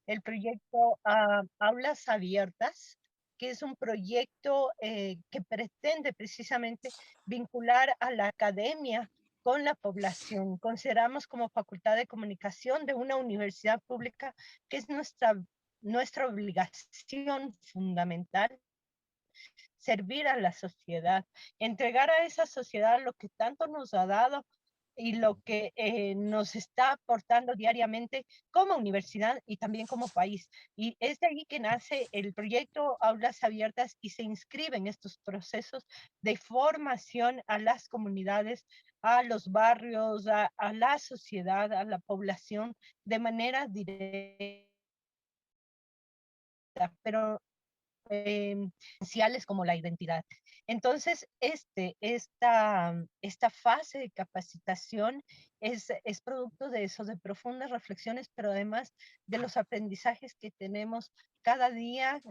el proyecto Aulas Abiertas, que es un proyecto que pretende precisamente vincular a la academia con la población. Consideramos como Facultad de Comunicación de una universidad pública que es nuestra obligación fundamental servir a la sociedad, entregar a esa sociedad lo que tanto nos ha dado y lo que nos está aportando diariamente como universidad y también como país. Y es de ahí que nace el proyecto Aulas Abiertas y se inscribe en estos procesos de formación a las comunidades, a los barrios, a la sociedad, a la población, de manera directa, pero esenciales como la identidad. Entonces, esta fase de capacitación es producto de eso, de profundas reflexiones, pero además de los aprendizajes que tenemos cada día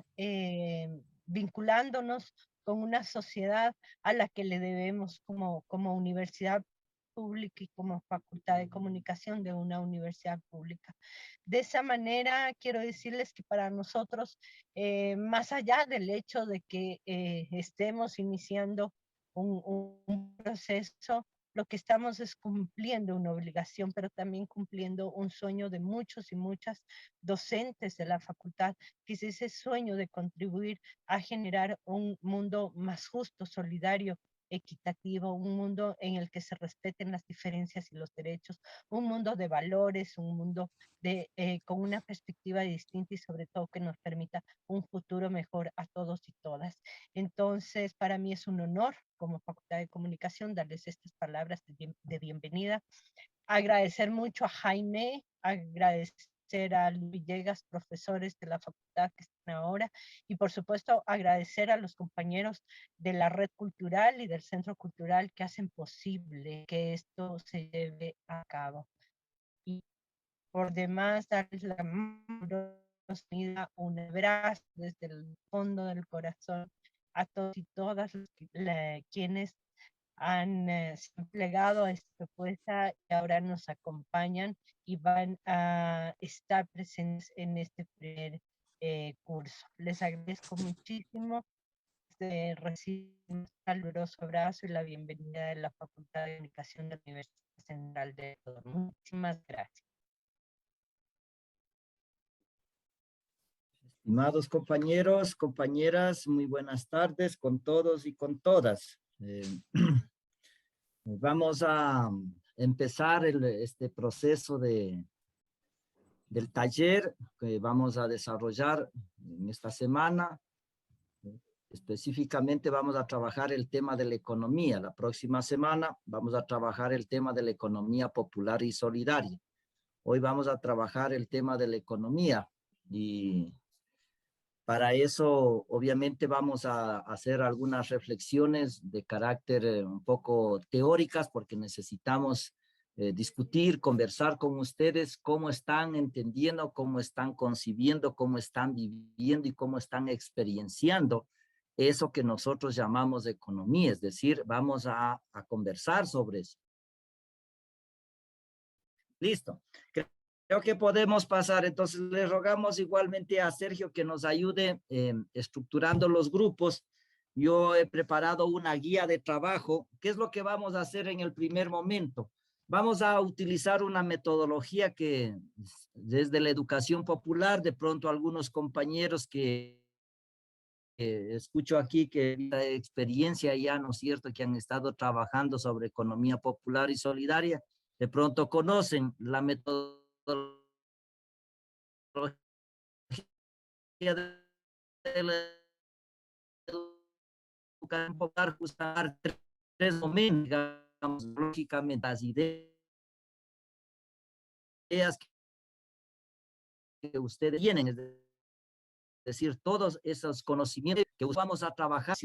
vinculándonos con una sociedad a la que le debemos como universidad pública y como facultad de comunicación de una universidad pública. De esa manera, quiero decirles que para nosotros más allá del hecho de que estemos iniciando un proceso, lo que estamos es cumpliendo una obligación, pero también cumpliendo un sueño de muchos y muchas docentes de la facultad, que es ese sueño de contribuir a generar un mundo más justo, solidario, equitativo, un mundo en el que se respeten las diferencias y los derechos, un mundo de valores, un mundo con una perspectiva distinta y sobre todo que nos permita un futuro mejor a todos y todas. Entonces, para mí es un honor como Facultad de Comunicación darles estas palabras de bienvenida. Agradecer mucho a Jaime, agradecer a Luis Villegas, profesores de la facultad que están ahora, y por supuesto agradecer a los compañeros de la Red Cultural y del Centro Cultural que hacen posible que esto se lleve a cabo. Y por demás, darles la mano, un abrazo desde el fondo del corazón a todos y todas quienes se han plegado a esta propuesta y ahora nos acompañan y van a estar presentes en este primer curso. Les agradezco muchísimo. Recibo un caluroso abrazo y la bienvenida de la Facultad de Comunicación de la Universidad Central de Ecuador. Muchísimas gracias. Estimados compañeros, compañeras, muy buenas tardes con todos y con todas. Vamos a empezar este proceso del taller que vamos a desarrollar en esta semana. Específicamente vamos a trabajar el tema de la economía. La próxima semana vamos a trabajar el tema de la economía popular y solidaria. Hoy vamos a trabajar el tema de la economía y para eso, obviamente, vamos a hacer algunas reflexiones de carácter un poco teóricas, porque necesitamos discutir, conversar con ustedes cómo están entendiendo, cómo están concibiendo, cómo están viviendo y cómo están experienciando eso que nosotros llamamos economía. Es decir, vamos a conversar sobre eso. Listo. Creo que podemos pasar. Entonces, le rogamos igualmente a Sergio que nos ayude estructurando los grupos. Yo he preparado una guía de trabajo. ¿Qué es lo que vamos a hacer en el primer momento? Vamos a utilizar una metodología que desde la educación popular, de pronto algunos compañeros que escucho aquí que la experiencia ya, ¿no es cierto?, que han estado trabajando sobre economía popular y solidaria, de pronto conocen la metodología de la educación popular, usar tres momentos, digamos, lógicamente, las ideas que ustedes tienen, es decir, todos esos conocimientos que vamos a trabajar,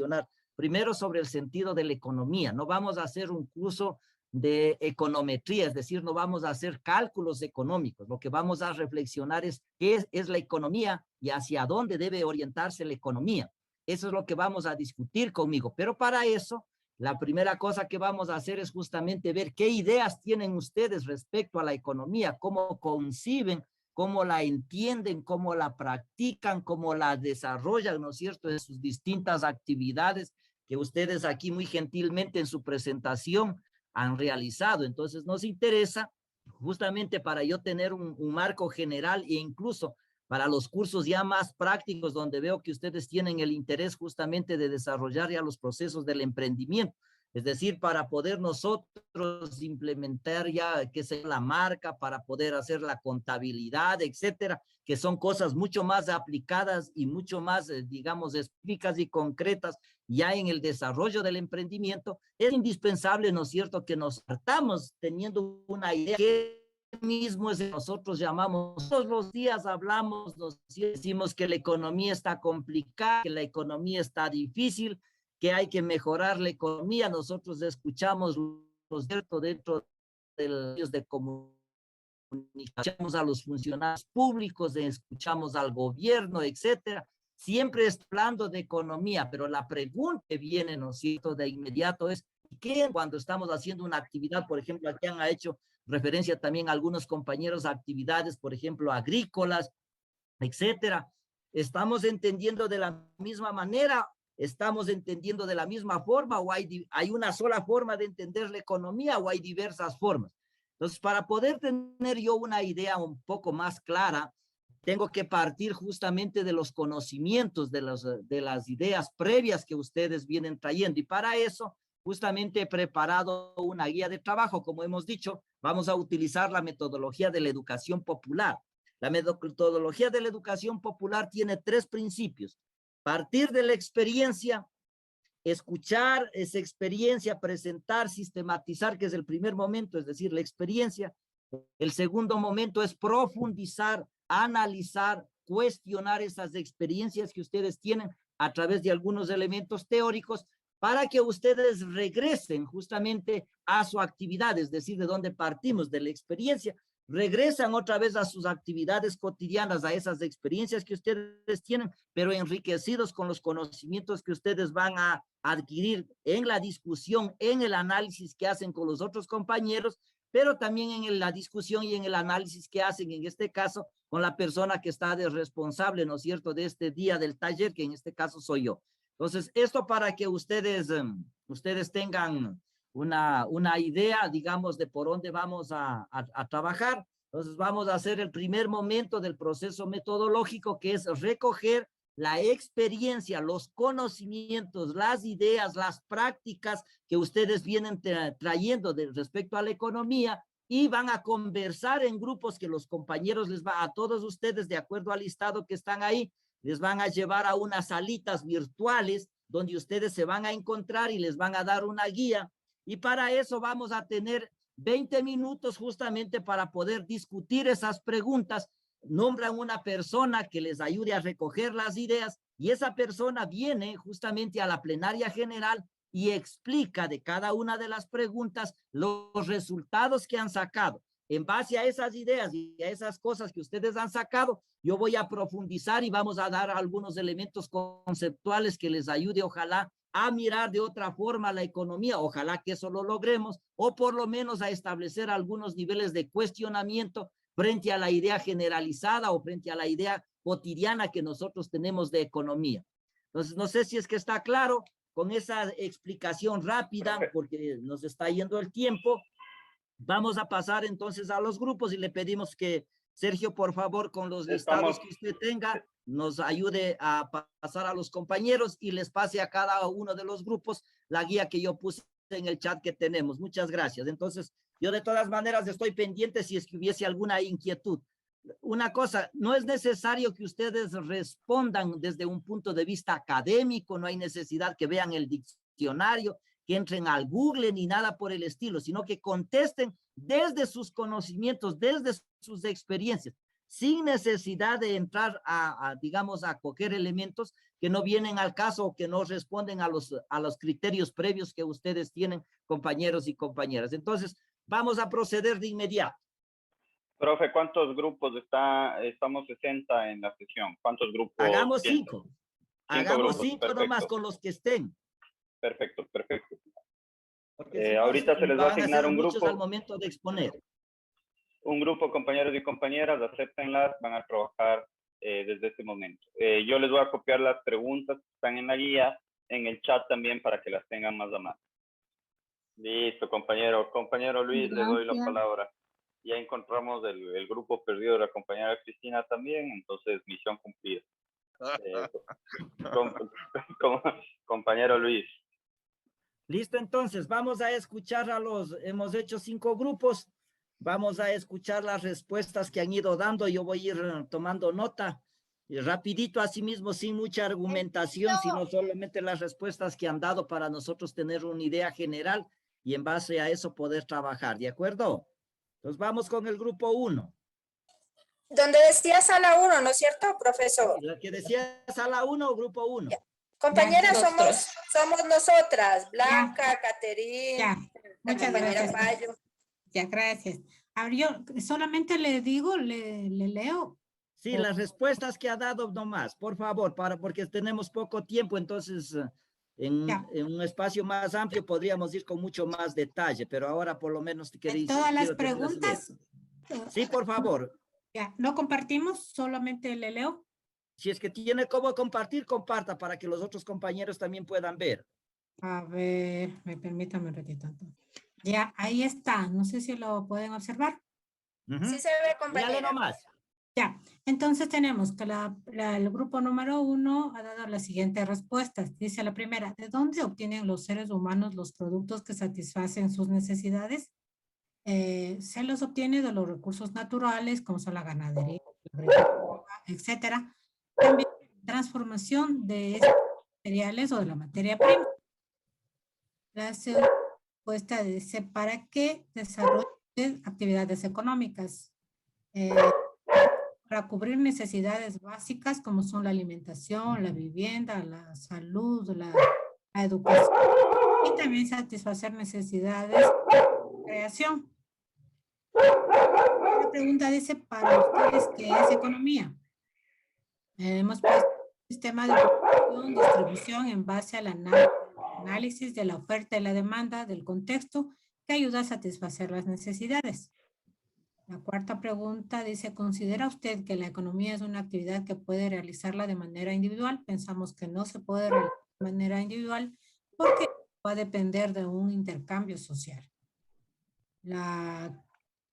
primero sobre el sentido de la economía. No vamos a hacer un curso de econometría, es decir, no vamos a hacer cálculos económicos. Lo que vamos a reflexionar es qué es la economía y hacia dónde debe orientarse la economía. Eso es lo que vamos a discutir conmigo. Pero para eso, la primera cosa que vamos a hacer es justamente ver qué ideas tienen ustedes respecto a la economía, cómo conciben cómo la entienden, cómo la practican, cómo la desarrollan, ¿no es cierto?, en sus distintas actividades que ustedes aquí muy gentilmente en su presentación han realizado. Entonces nos interesa justamente para yo tener un marco general e incluso para los cursos ya más prácticos donde veo que ustedes tienen el interés justamente de desarrollar ya los procesos del emprendimiento. Es decir, para poder nosotros implementar ya, qué sé, la marca, para poder hacer la contabilidad, etcétera, que son cosas mucho más aplicadas y mucho más, digamos, específicas y concretas ya en el desarrollo del emprendimiento, es indispensable, ¿no es cierto?, que nos partamos teniendo una idea que mismo es nosotros llamamos, todos los días hablamos, nos decimos que la economía está complicada, que la economía está difícil, que hay que mejorar la economía. Nosotros escuchamos los cierto dentro de los medios de comunicación, escuchamos a los funcionarios públicos, escuchamos al gobierno, etcétera. Siempre está hablando de economía, pero la pregunta que viene, ¿no es cierto?, de inmediato es, ¿qué cuando estamos haciendo una actividad? Por ejemplo, aquí han hecho referencia también a algunos compañeros a actividades, por ejemplo, agrícolas, etcétera. ¿Estamos entendiendo de la misma manera? ¿Estamos entendiendo de la misma forma? ¿O hay una sola forma de entender la economía o hay diversas formas? Entonces, para poder tener yo una idea un poco más clara, tengo que partir justamente de los conocimientos, de las ideas previas que ustedes vienen trayendo. Y para eso, justamente he preparado una guía de trabajo. Como hemos dicho, vamos a utilizar la metodología de la educación popular. La metodología de la educación popular tiene 3 principios. Partir de la experiencia, escuchar esa experiencia, presentar, sistematizar, que es el primer momento, es decir, la experiencia. El segundo momento es profundizar, analizar, cuestionar esas experiencias que ustedes tienen a través de algunos elementos teóricos para que ustedes regresen justamente a su actividad, es decir, de donde partimos, de la experiencia, regresan otra vez a sus actividades cotidianas, a esas experiencias que ustedes tienen, pero enriquecidos con los conocimientos que ustedes van a adquirir en la discusión, en el análisis que hacen con los otros compañeros, pero también en la discusión y en el análisis que hacen, en este caso, con la persona que está de responsable, ¿no es cierto?, de este día del taller, que en este caso soy yo. Entonces, esto para que ustedes tengan una idea, digamos, de por dónde vamos a trabajar. Entonces, vamos a hacer el primer momento del proceso metodológico, que es recoger la experiencia, los conocimientos, las ideas, las prácticas que ustedes vienen trayendo respecto a la economía y van a conversar en grupos que los compañeros a todos ustedes, de acuerdo al listado que están ahí, les van a llevar a unas salitas virtuales donde ustedes se van a encontrar y les van a dar una guía. Y para eso vamos a tener 20 minutos justamente para poder discutir esas preguntas. Nombran una persona que les ayude a recoger las ideas y esa persona viene justamente a la plenaria general y explica de cada una de las preguntas los resultados que han sacado. En base a esas ideas y a esas cosas que ustedes han sacado, yo voy a profundizar y vamos a dar algunos elementos conceptuales que les ayude, ojalá, a mirar de otra forma la economía, ojalá que eso lo logremos, o por lo menos a establecer algunos niveles de cuestionamiento frente a la idea generalizada o frente a la idea cotidiana que nosotros tenemos de economía. Entonces, no sé si es que está claro con esa explicación rápida, porque nos está yendo el tiempo. Vamos a pasar entonces a los grupos y le pedimos que Sergio, por favor, con los listados que usted tenga, nos ayude a pasar a los compañeros y les pase a cada uno de los grupos la guía que yo puse en el chat que tenemos. Muchas gracias. Entonces, yo de todas maneras estoy pendiente si es que hubiese alguna inquietud. Una cosa, no es necesario que ustedes respondan desde un punto de vista académico, no hay necesidad que vean el diccionario, que entren al Google ni nada por el estilo, sino que contesten desde sus conocimientos, desde sus experiencias, sin necesidad de entrar digamos, a coger elementos que no vienen al caso o que no responden a los criterios previos que ustedes tienen, compañeros y compañeras. Entonces, vamos a proceder de inmediato. Profe, ¿cuántos grupos estamos 60 en la sesión? ¿Cuántos grupos? Hagamos 5. Hagamos grupos, 5 nomás con los que estén. Perfecto, perfecto. Porque si no, ahorita se les va a asignar un grupo. al momento de exponer. un grupo, compañeros y compañeras, acéptenlas, van a trabajar desde este momento. Yo les voy a copiar las preguntas que están en la guía, en el chat también, para que las tengan más a mano. Listo, compañero. Compañero Luis, le doy la palabra. Ya encontramos el grupo perdido de la compañera Cristina también, entonces misión cumplida. Compañero Luis. Listo, entonces, vamos a escuchar hemos hecho 5 grupos, vamos a escuchar las respuestas que han ido dando, yo voy a ir tomando nota, y rapidito, así mismo, sin mucha argumentación, sino solamente las respuestas que han dado para nosotros tener una idea general y en base a eso poder trabajar, ¿de acuerdo? Entonces, vamos con el grupo 1. Donde decía sala 1, ¿no es cierto, profesor? Sí, la que decía sala 1 o grupo 1. Compañeras, Nosotros. somos nosotras, Blanca, Caterine, Ya, la muchas compañera gracias. Payo. Ya, gracias. Ahora yo solamente le digo, le leo. Sí, las respuestas que ha dado nomás, por favor, porque tenemos poco tiempo, entonces en un espacio más amplio podríamos ir con mucho más detalle, pero ahora por lo menos En todas las quiero tenerlas preguntas. listas. Sí, por favor. Ya, no compartimos, solamente le leo. Si es que tiene cómo compartir, comparta para que los otros compañeros también puedan ver. A ver, permítame un ratito. Ya, ahí está. No sé si lo pueden observar. Sí se ve, Dale compañera. nomás. Ya, entonces tenemos que el grupo número 1 ha dado las siguientes respuestas. Dice la primera, ¿de dónde obtienen los seres humanos los productos que satisfacen sus necesidades? Se los obtiene de los recursos naturales, como son la ganadería, la agricultura, etcétera. También transformación de estos materiales o de la materia prima. La segunda respuesta dice, ¿para qué desarrollan actividades económicas? Para cubrir necesidades básicas como son la alimentación, la vivienda, la salud, la educación y también satisfacer necesidades de creación. La pregunta dice, para ustedes, ¿qué es economía? Hemos puesto un sistema de producción, distribución en base al análisis de la oferta y la demanda del contexto que ayuda a satisfacer las necesidades. La cuarta pregunta dice, ¿considera usted que la economía es una actividad que puede realizarla de manera individual? Pensamos que no se puede realizar de manera individual porque va a depender de un intercambio social. La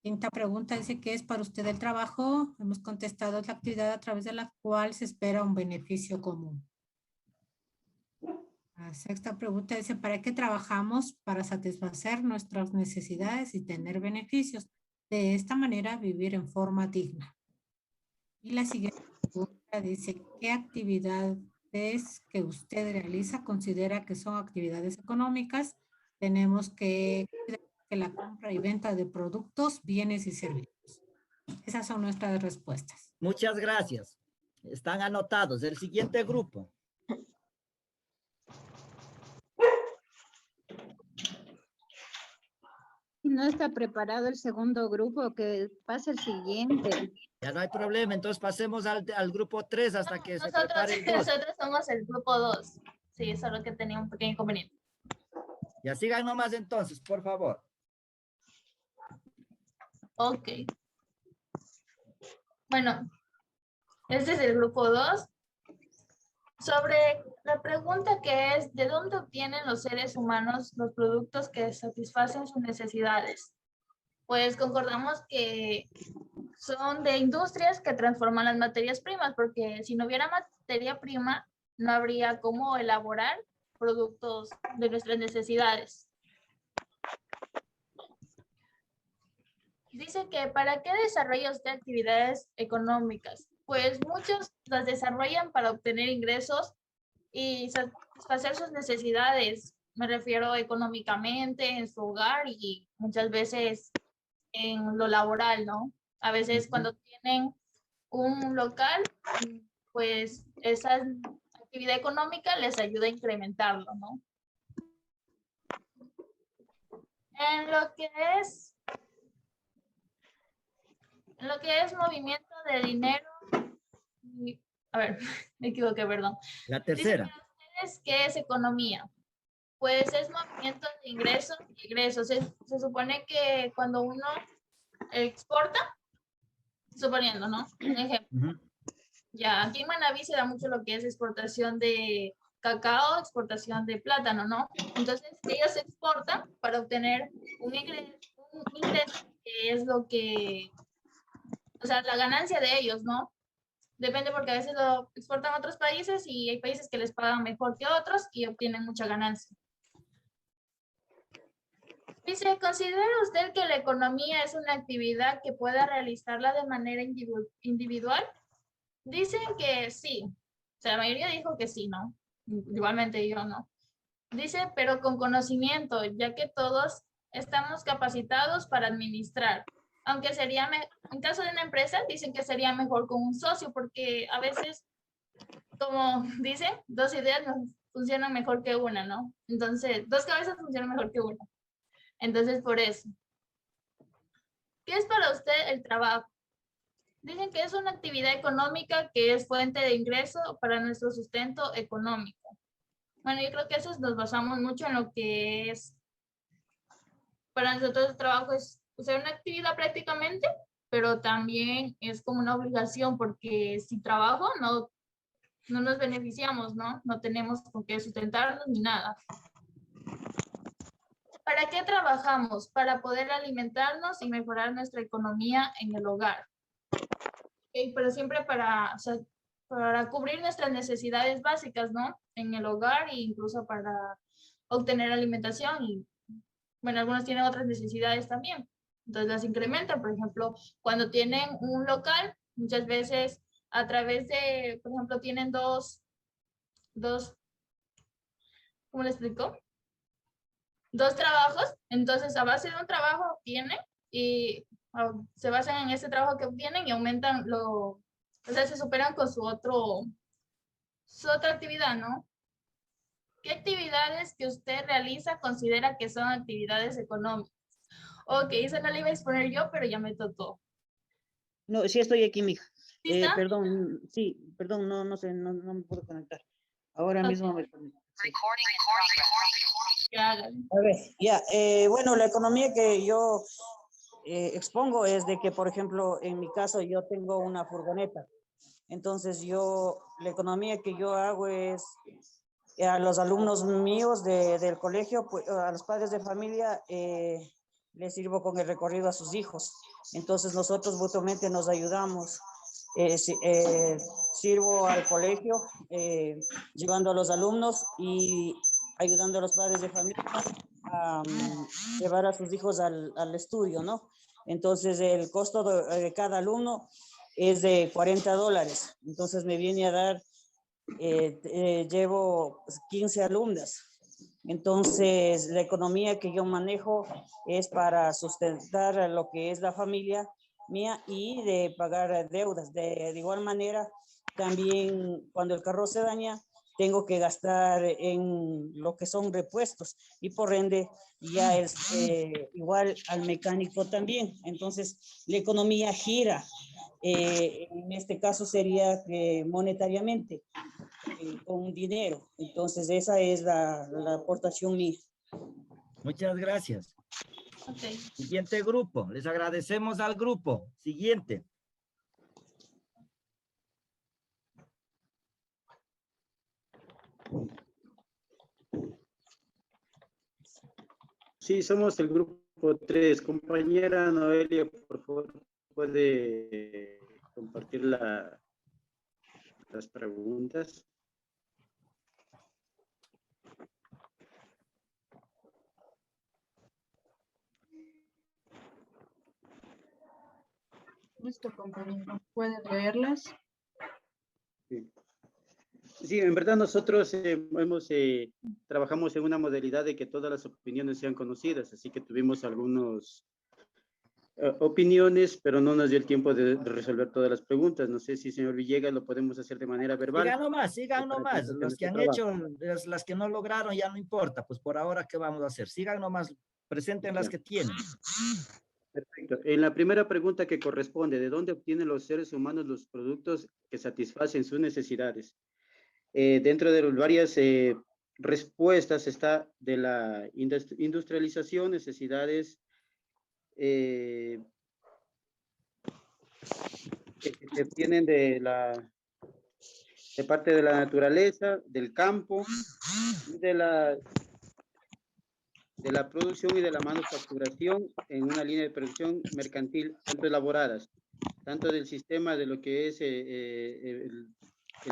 quinta pregunta dice, ¿qué es para usted el trabajo? Hemos contestado, es la actividad a través de la cual se espera un beneficio común. La sexta pregunta dice, ¿para qué trabajamos? Para satisfacer nuestras necesidades y tener beneficios. De esta manera, vivir en forma digna. Y la siguiente pregunta dice, ¿qué actividades que usted realiza considera que son actividades económicas? Tenemos que la compra y venta de productos, bienes y servicios. Esas son nuestras respuestas. Muchas gracias. Están anotados. El siguiente grupo. No está preparado el segundo grupo, que pase el siguiente. Ya no hay problema, entonces pasemos al grupo 3 hasta que se prepare el 2. Nosotros somos el grupo 2. Sí, solo que tenía un pequeño inconveniente. Ya sigan nomás entonces, por favor. Ok. Bueno, este es el grupo 2. Sobre la pregunta que es, ¿de dónde obtienen los seres humanos los productos que satisfacen sus necesidades? Pues concordamos que son de industrias que transforman las materias primas, porque si no hubiera materia prima, no habría cómo elaborar productos de nuestras necesidades. Dice que ¿para qué desarrolla usted actividades económicas? Pues muchos las desarrollan para obtener ingresos y satisfacer sus necesidades. Me refiero económicamente en su hogar y muchas veces en lo laboral, ¿no? A veces cuando tienen un local, pues esa actividad económica les ayuda a incrementarlo, ¿no? En lo que es movimiento de dinero, a ver, me equivoqué, perdón. La tercera. Dicen ustedes que es economía. Pues es movimiento de ingresos y egresos. Se supone que cuando uno exporta, suponiendo, ¿no? Un ejemplo. Ujú. Ya, aquí en Manaví se da mucho lo que es exportación de cacao, exportación de plátano, ¿no? Entonces, ellos exportan para obtener un ingreso que es lo que, o sea, la ganancia de ellos, ¿no? Depende porque a veces lo exportan a otros países y hay países que les pagan mejor que otros y obtienen mucha ganancia. Dice, ¿considera usted que la economía es una actividad que pueda realizarla de manera individual? Dicen que sí. O sea, la mayoría dijo que sí, ¿no? Igualmente yo no. Dice, pero con conocimiento, ya que todos estamos capacitados para administrar. Aunque sería, en caso de una empresa, dicen que sería mejor con un socio, porque a veces, como dicen, dos ideas no funcionan mejor que una, ¿no? Entonces, dos cabezas funcionan mejor que una. Entonces, por eso. ¿Qué es para usted el trabajo? Dicen que es una actividad económica que es fuente de ingreso para nuestro sustento económico. Bueno, yo creo que eso nos basamos mucho en lo que es, para nosotros el trabajo es una actividad prácticamente, pero también es como una obligación porque si trabajo no nos beneficiamos, ¿no? No tenemos con qué sustentarnos ni nada. ¿Para qué trabajamos? Para poder alimentarnos y mejorar nuestra economía en el hogar. Pero siempre para, o sea, para cubrir nuestras necesidades básicas, ¿no? En el hogar e incluso para obtener alimentación y, bueno, algunos tienen otras necesidades también. Entonces las incrementan, por ejemplo, cuando tienen un local, muchas veces a través de, por ejemplo, tienen dos, ¿cómo le explico? Dos trabajos, entonces a base de un trabajo obtienen y se basan en ese trabajo que obtienen y aumentan o sea, se superan con su otra actividad, ¿no? ¿Qué actividades que usted realiza considera que son actividades económicas? Ok, esa no la iba a exponer yo, pero ya me tocó. No, sí estoy aquí, mija. ¿Sí está? Perdón, sí, perdón, no sé, no me puedo conectar. Ahora mismo me conecto. Sí. Ya, hágale. A ver, ya, bueno, la economía que yo expongo es de que, por ejemplo, en mi caso yo tengo una furgoneta. Entonces la economía que yo hago es a los alumnos míos del colegio, pues, a los padres de familia, les sirvo con el recorrido a sus hijos. Entonces nosotros mutuamente nos ayudamos. Sirvo al colegio, llevando a los alumnos y ayudando a los padres de familia a llevar a sus hijos al estudio, ¿no? Entonces el costo de cada alumno es de $40. Entonces me viene a dar, llevo 15 alumnas. Entonces la economía que yo manejo es para sustentar a lo que es la familia mía y de pagar deudas. De igual manera, también cuando el carro se daña, tengo que gastar en lo que son repuestos y por ende ya es igual al mecánico también. Entonces la economía gira. En este caso sería monetariamente, con dinero. Entonces esa es la aportación mía. Muchas gracias. Ok. Siguiente grupo. Les agradecemos al grupo. Siguiente. Sí, somos el grupo 3. Compañera Noelia, por favor, puede compartir las preguntas. Listo, compañero. ¿Pueden leerlas? Sí. Sí, en verdad nosotros trabajamos en una modalidad de que todas las opiniones sean conocidas, así que tuvimos algunas opiniones, pero no nos dio el tiempo de resolver todas las preguntas. No sé si, señor Villegas, lo podemos hacer de manera verbal. Sigan nomás. Los que han hecho, las que no lograron, ya no importa. Pues por ahora, ¿qué vamos a hacer? Sigan nomás, presenten las que tienen. Perfecto. En la primera pregunta que corresponde, ¿de dónde obtienen los seres humanos los productos que satisfacen sus necesidades? Dentro de las varias respuestas está de la industrialización, necesidades que se obtienen de parte de la naturaleza, del campo, y de la producción y de la manufacturación en una línea de producción mercantil, tanto elaboradas, tanto del sistema de lo que es el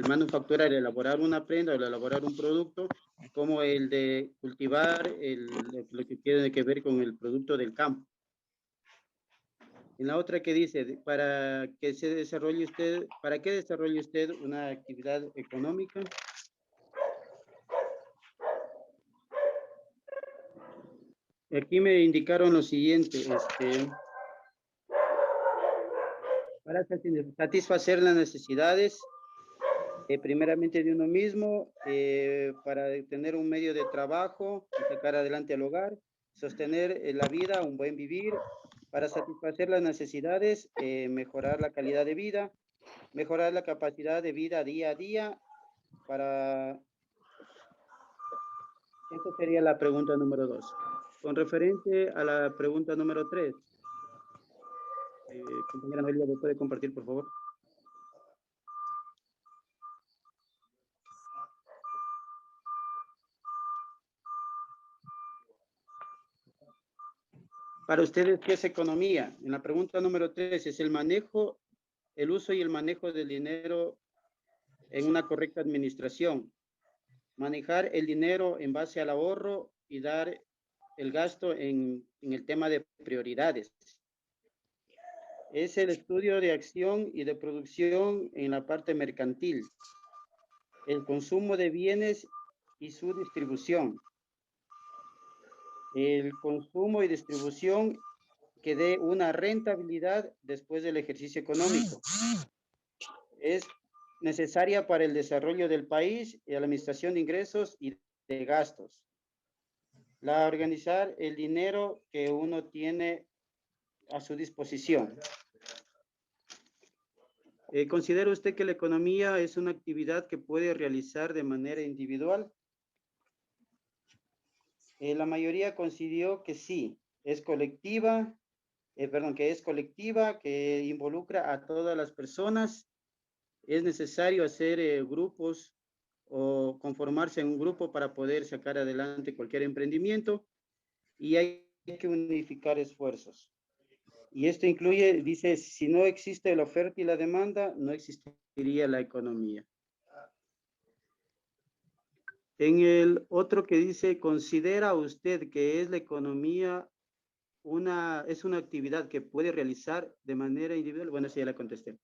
manufacturar, el elaborar una prenda, el elaborar un producto, como el de cultivar lo que tiene que ver con el producto del campo. En la otra que dice, para que se desarrolle usted, ¿para qué desarrolle usted una actividad económica? Aquí me indicaron lo siguiente, para satisfacer las necesidades, primeramente de uno mismo, para tener un medio de trabajo, sacar adelante el hogar, sostener la vida, un buen vivir, para satisfacer las necesidades, mejorar la calidad de vida, mejorar la capacidad de vida día a día, para... Esta sería la pregunta número 2. Con referente a la pregunta número 3, compañera Noelia, ¿me puede compartir, por favor? Para ustedes, ¿qué es economía? En la pregunta número 3 es el manejo, el uso y el manejo del dinero en una correcta administración. Manejar el dinero en base al ahorro y dar el gasto en el tema de prioridades. Es el estudio de acción y de producción en la parte mercantil. El consumo de bienes y su distribución. El consumo y distribución que dé una rentabilidad después del ejercicio económico. Es necesaria para el desarrollo del país y la administración de ingresos y de gastos. La organizar el dinero que uno tiene a su disposición. ¿Considera usted que la economía es una actividad que puede realizar de manera individual? La mayoría consideró que sí, es colectiva, que involucra a todas las personas. Es necesario hacer grupos o conformarse en un grupo para poder sacar adelante cualquier emprendimiento, y hay que unificar esfuerzos. Y esto incluye, dice, si no existe la oferta y la demanda, no existiría la economía. En el otro que dice, ¿considera usted que es la economía es una actividad que puede realizar de manera individual? Bueno, sí, ya la contesté.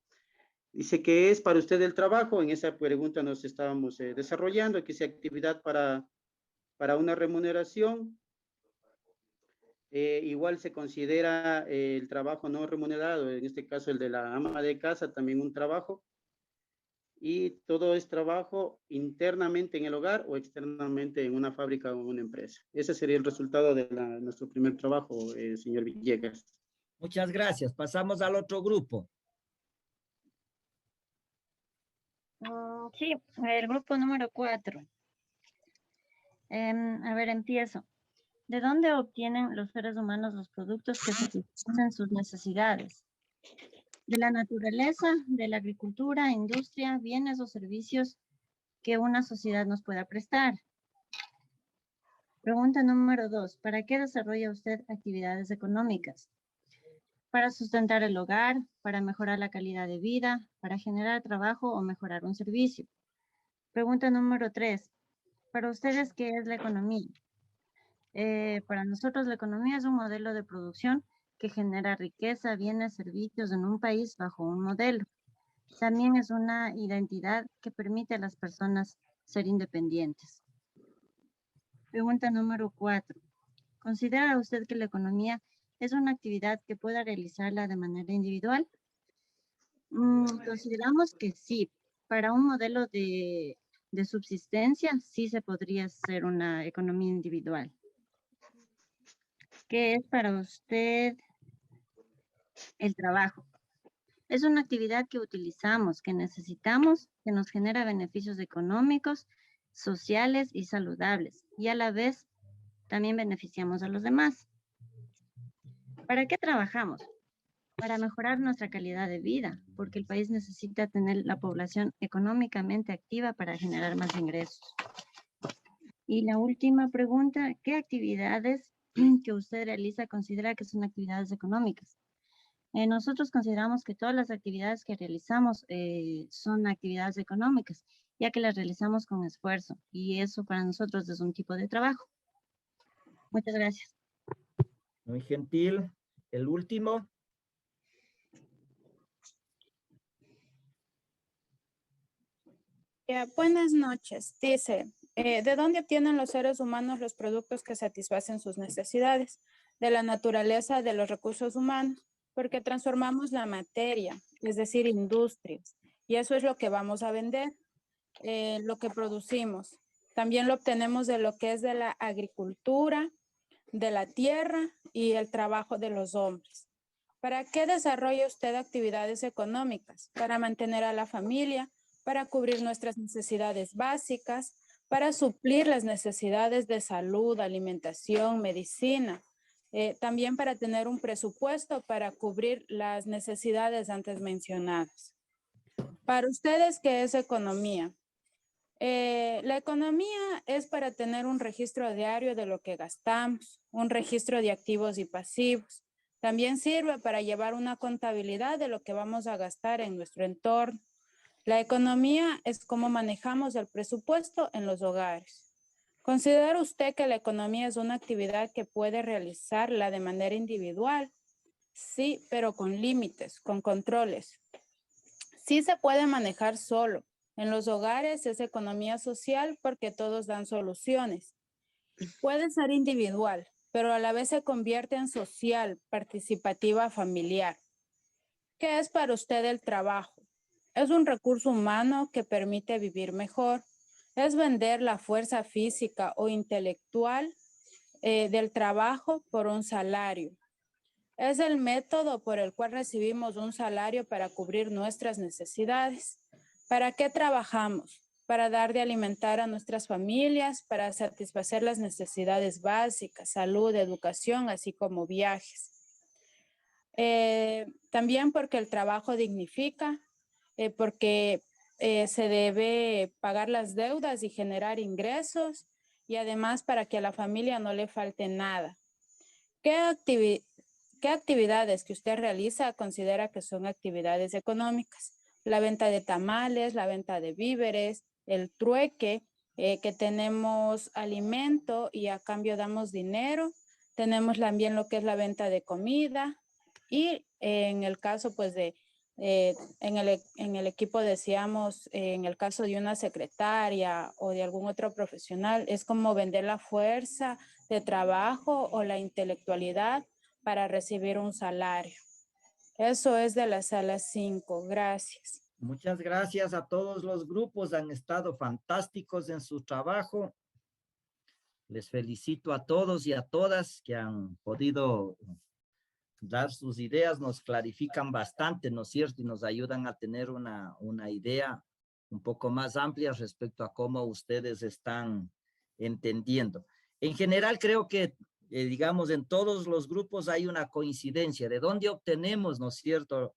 Dice que es para usted el trabajo. En esa pregunta nos estábamos desarrollando, que sea actividad para una remuneración. Igual se considera el trabajo no remunerado, en este caso el de la ama de casa, también un trabajo. Y todo es trabajo internamente en el hogar o externamente en una fábrica o una empresa. Ese sería el resultado de nuestro primer trabajo, señor Villegas. Muchas gracias. Pasamos al otro grupo. Sí, el grupo número 4. A ver, empiezo. ¿De dónde obtienen los seres humanos los productos que satisfacen sus necesidades? De la naturaleza, de la agricultura, industria, bienes o servicios que una sociedad nos pueda prestar. Pregunta número 2. ¿Para qué desarrolla usted actividades económicas? Para sustentar el hogar, para mejorar la calidad de vida, para generar trabajo o mejorar un servicio. Pregunta número 3. ¿Para ustedes qué es la economía? Para nosotros la economía es un modelo de producción que genera riqueza, bienes, servicios en un país bajo un modelo. También es una identidad que permite a las personas ser independientes. Pregunta número 4. ¿Considera usted que la economía es una actividad que pueda realizarla de manera individual? Consideramos que sí. Para un modelo de subsistencia, sí se podría hacer una economía individual. ¿Qué es para usted el trabajo? Es una actividad que utilizamos, que necesitamos, que nos genera beneficios económicos, sociales y saludables. Y a la vez también beneficiamos a los demás. ¿Para qué trabajamos? para mejorar nuestra calidad de vida, porque el país necesita tener la población económicamente activa para generar más ingresos. Y la última pregunta, ¿qué actividades que usted realiza considera que son actividades económicas? Nosotros consideramos que todas las actividades que realizamos son actividades económicas, ya que las realizamos con esfuerzo, y eso para nosotros es un tipo de trabajo. Muchas gracias. Muy gentil. El último. Buenas noches. Dice, ¿de dónde obtienen los seres humanos los productos que satisfacen sus necesidades? De la naturaleza de los recursos humanos, porque transformamos la materia, es decir, industrias, y eso es lo que vamos a vender, lo que producimos. También lo obtenemos de lo que es de la agricultura, de la tierra y el trabajo de los hombres. ¿Para qué desarrolla usted actividades económicas? Para mantener a la familia, para cubrir nuestras necesidades básicas, para suplir las necesidades de salud, alimentación, medicina, también para tener un presupuesto para cubrir las necesidades antes mencionadas. Para ustedes, ¿qué es economía? La economía es para tener un registro diario de lo que gastamos, un registro de activos y pasivos. También sirve para llevar una contabilidad de lo que vamos a gastar en nuestro entorno. La economía es cómo manejamos el presupuesto en los hogares. ¿Considera usted que la economía es una actividad que puede realizarla de manera individual? Sí, pero con límites, con controles. Sí se puede manejar solo. En los hogares es economía social porque todos dan soluciones. Puede ser individual, pero a la vez se convierte en social, participativa, familiar. ¿Qué es para usted el trabajo? Es un recurso humano que permite vivir mejor. Es vender la fuerza física o intelectual del trabajo por un salario. Es el método por el cual recibimos un salario para cubrir nuestras necesidades. ¿Para qué trabajamos? Para dar de alimentar a nuestras familias, para satisfacer las necesidades básicas, salud, educación, así como viajes. También porque el trabajo dignifica, porque se debe pagar las deudas y generar ingresos, y además para que a la familia no le falte nada. ¿Qué actividades que usted realiza considera que son actividades económicas? La venta de tamales, la venta de víveres, el trueque, que tenemos alimento y a cambio damos dinero. Tenemos también lo que es la venta de comida, y en el caso pues de, en el equipo decíamos, en el caso de una secretaria o de algún otro profesional, es como vender la fuerza de trabajo o la intelectualidad para recibir un salario. Eso es de la sala 5. Gracias. Muchas gracias a todos los grupos. Han estado fantásticos en su trabajo. Les felicito a todos y a todas que han podido dar sus ideas, nos clarifican bastante, ¿no es cierto? Y nos ayudan a tener una idea un poco más amplia respecto a cómo ustedes están entendiendo. En general, creo que, digamos, en todos los grupos hay una coincidencia de dónde obtenemos, ¿no es cierto?,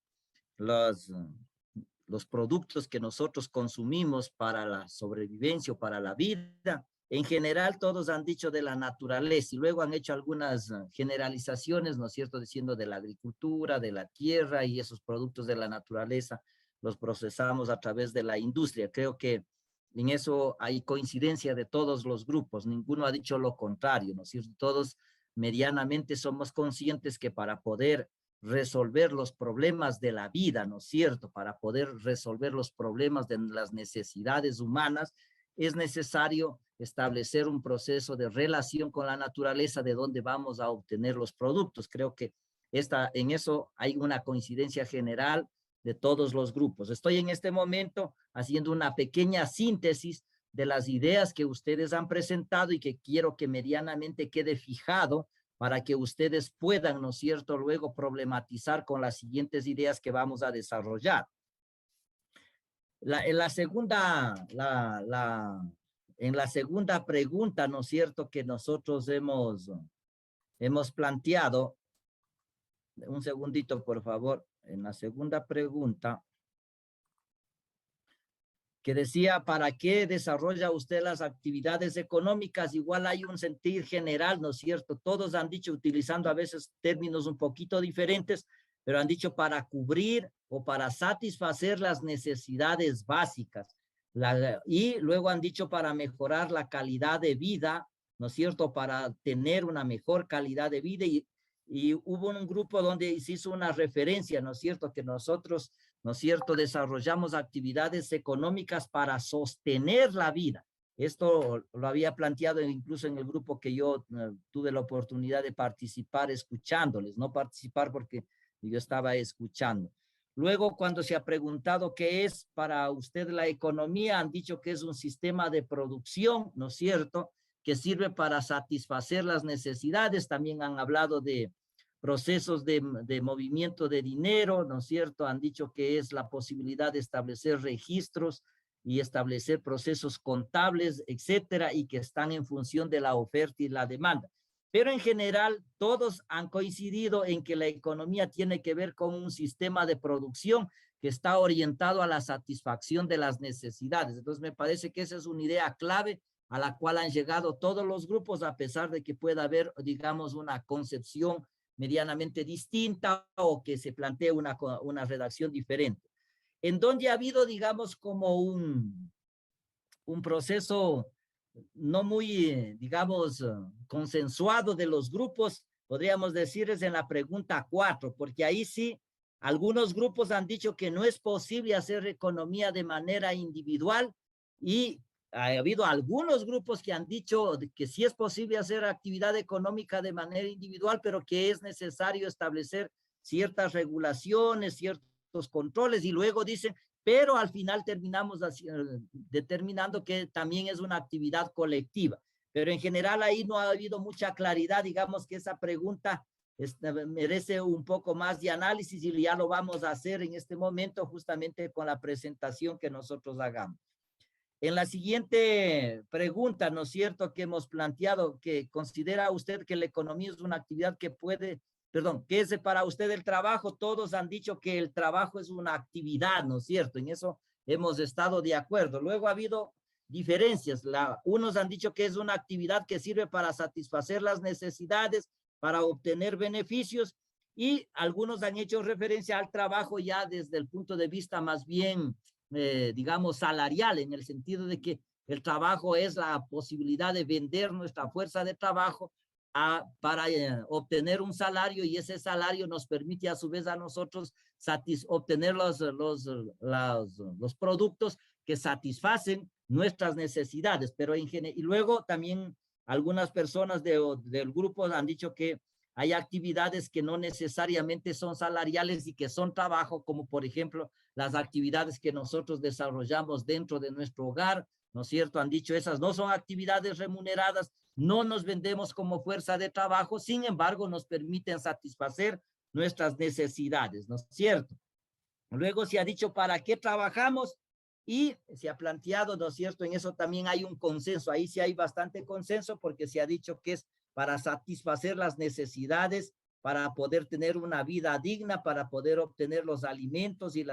los productos que nosotros consumimos para la sobrevivencia o para la vida. En general, todos han dicho de la naturaleza y luego han hecho algunas generalizaciones, ¿no es cierto?, diciendo de la agricultura, de la tierra, y esos productos de la naturaleza los procesamos a través de la industria. Creo que en eso hay coincidencia de todos los grupos, ninguno ha dicho lo contrario, ¿no es cierto? Todos medianamente somos conscientes que para poder resolver los problemas de la vida, ¿no es cierto?, para poder resolver los problemas de las necesidades humanas, es necesario establecer un proceso de relación con la naturaleza de donde vamos a obtener los productos. Creo que en eso hay una coincidencia general de todos los grupos. Estoy en este momento haciendo una pequeña síntesis de las ideas que ustedes han presentado y que quiero que medianamente quede fijado para que ustedes puedan, ¿no es cierto?, luego problematizar con las siguientes ideas que vamos a desarrollar. En la segunda pregunta, ¿no es cierto?, que nosotros hemos planteado, un segundito, por favor, en la segunda pregunta, que decía, ¿para qué desarrolla usted las actividades económicas? Igual hay un sentir general, ¿no es cierto? Todos han dicho, utilizando a veces términos un poquito diferentes, pero han dicho para cubrir o para satisfacer las necesidades básicas. Y luego han dicho para mejorar la calidad de vida, ¿no es cierto? Para tener una mejor calidad de vida. Y hubo un grupo donde se hizo una referencia, ¿no es cierto? Que nosotros, ¿no es cierto?, desarrollamos actividades económicas para sostener la vida. Esto lo había planteado incluso en el grupo que yo tuve la oportunidad de participar escuchándoles, no participar porque yo estaba escuchando. Luego, cuando se ha preguntado qué es para usted la economía, han dicho que es un sistema de producción, ¿no es cierto?, que sirve para satisfacer las necesidades. También han hablado de procesos de movimiento de dinero, ¿no es cierto? Han dicho que es la posibilidad de establecer registros y establecer procesos contables, etcétera, y que están en función de la oferta y la demanda. Pero en general, todos han coincidido en que la economía tiene que ver con un sistema de producción que está orientado a la satisfacción de las necesidades. Entonces, me parece que esa es una idea clave a la cual han llegado todos los grupos, a pesar de que pueda haber, digamos, una concepción medianamente distinta o que se plantee una redacción diferente. En donde ha habido, digamos, como un proceso no muy, digamos, consensuado de los grupos, podríamos decir, es en la pregunta 4, porque ahí sí, algunos grupos han dicho que no es posible hacer economía de manera individual y ha habido algunos grupos que han dicho que sí es posible hacer actividad económica de manera individual, pero que es necesario establecer ciertas regulaciones, ciertos controles, y luego dicen, pero al final terminamos determinando que también es una actividad colectiva. Pero en general ahí no ha habido mucha claridad, digamos que esa pregunta merece un poco más de análisis y ya lo vamos a hacer en este momento justamente con la presentación que nosotros hagamos. En la siguiente pregunta, ¿no es cierto?, que hemos planteado, que considera usted que la economía es una actividad que puede, perdón, que es para usted el trabajo. Todos han dicho que el trabajo es una actividad, ¿no es cierto? En eso hemos estado de acuerdo. Luego ha habido diferencias. Unos han dicho que es una actividad que sirve para satisfacer las necesidades, para obtener beneficios, y algunos han hecho referencia al trabajo ya desde el punto de vista más bien digamos, salarial, en el sentido de que el trabajo es la posibilidad de vender nuestra fuerza de trabajo para obtener un salario, y ese salario nos permite a su vez a nosotros obtener los productos que satisfacen nuestras necesidades. Pero y luego también algunas personas del grupo han dicho que hay actividades que no necesariamente son salariales y que son trabajo, como por ejemplo las actividades que nosotros desarrollamos dentro de nuestro hogar, ¿no es cierto? Han dicho, esas no son actividades remuneradas, no nos vendemos como fuerza de trabajo, sin embargo nos permiten satisfacer nuestras necesidades, ¿no es cierto? Luego se ha dicho, ¿para qué trabajamos? Y se ha planteado, ¿no es cierto? En eso también hay un consenso, ahí sí hay bastante consenso, porque se ha dicho que es para satisfacer las necesidades, para poder tener una vida digna, para poder obtener los alimentos y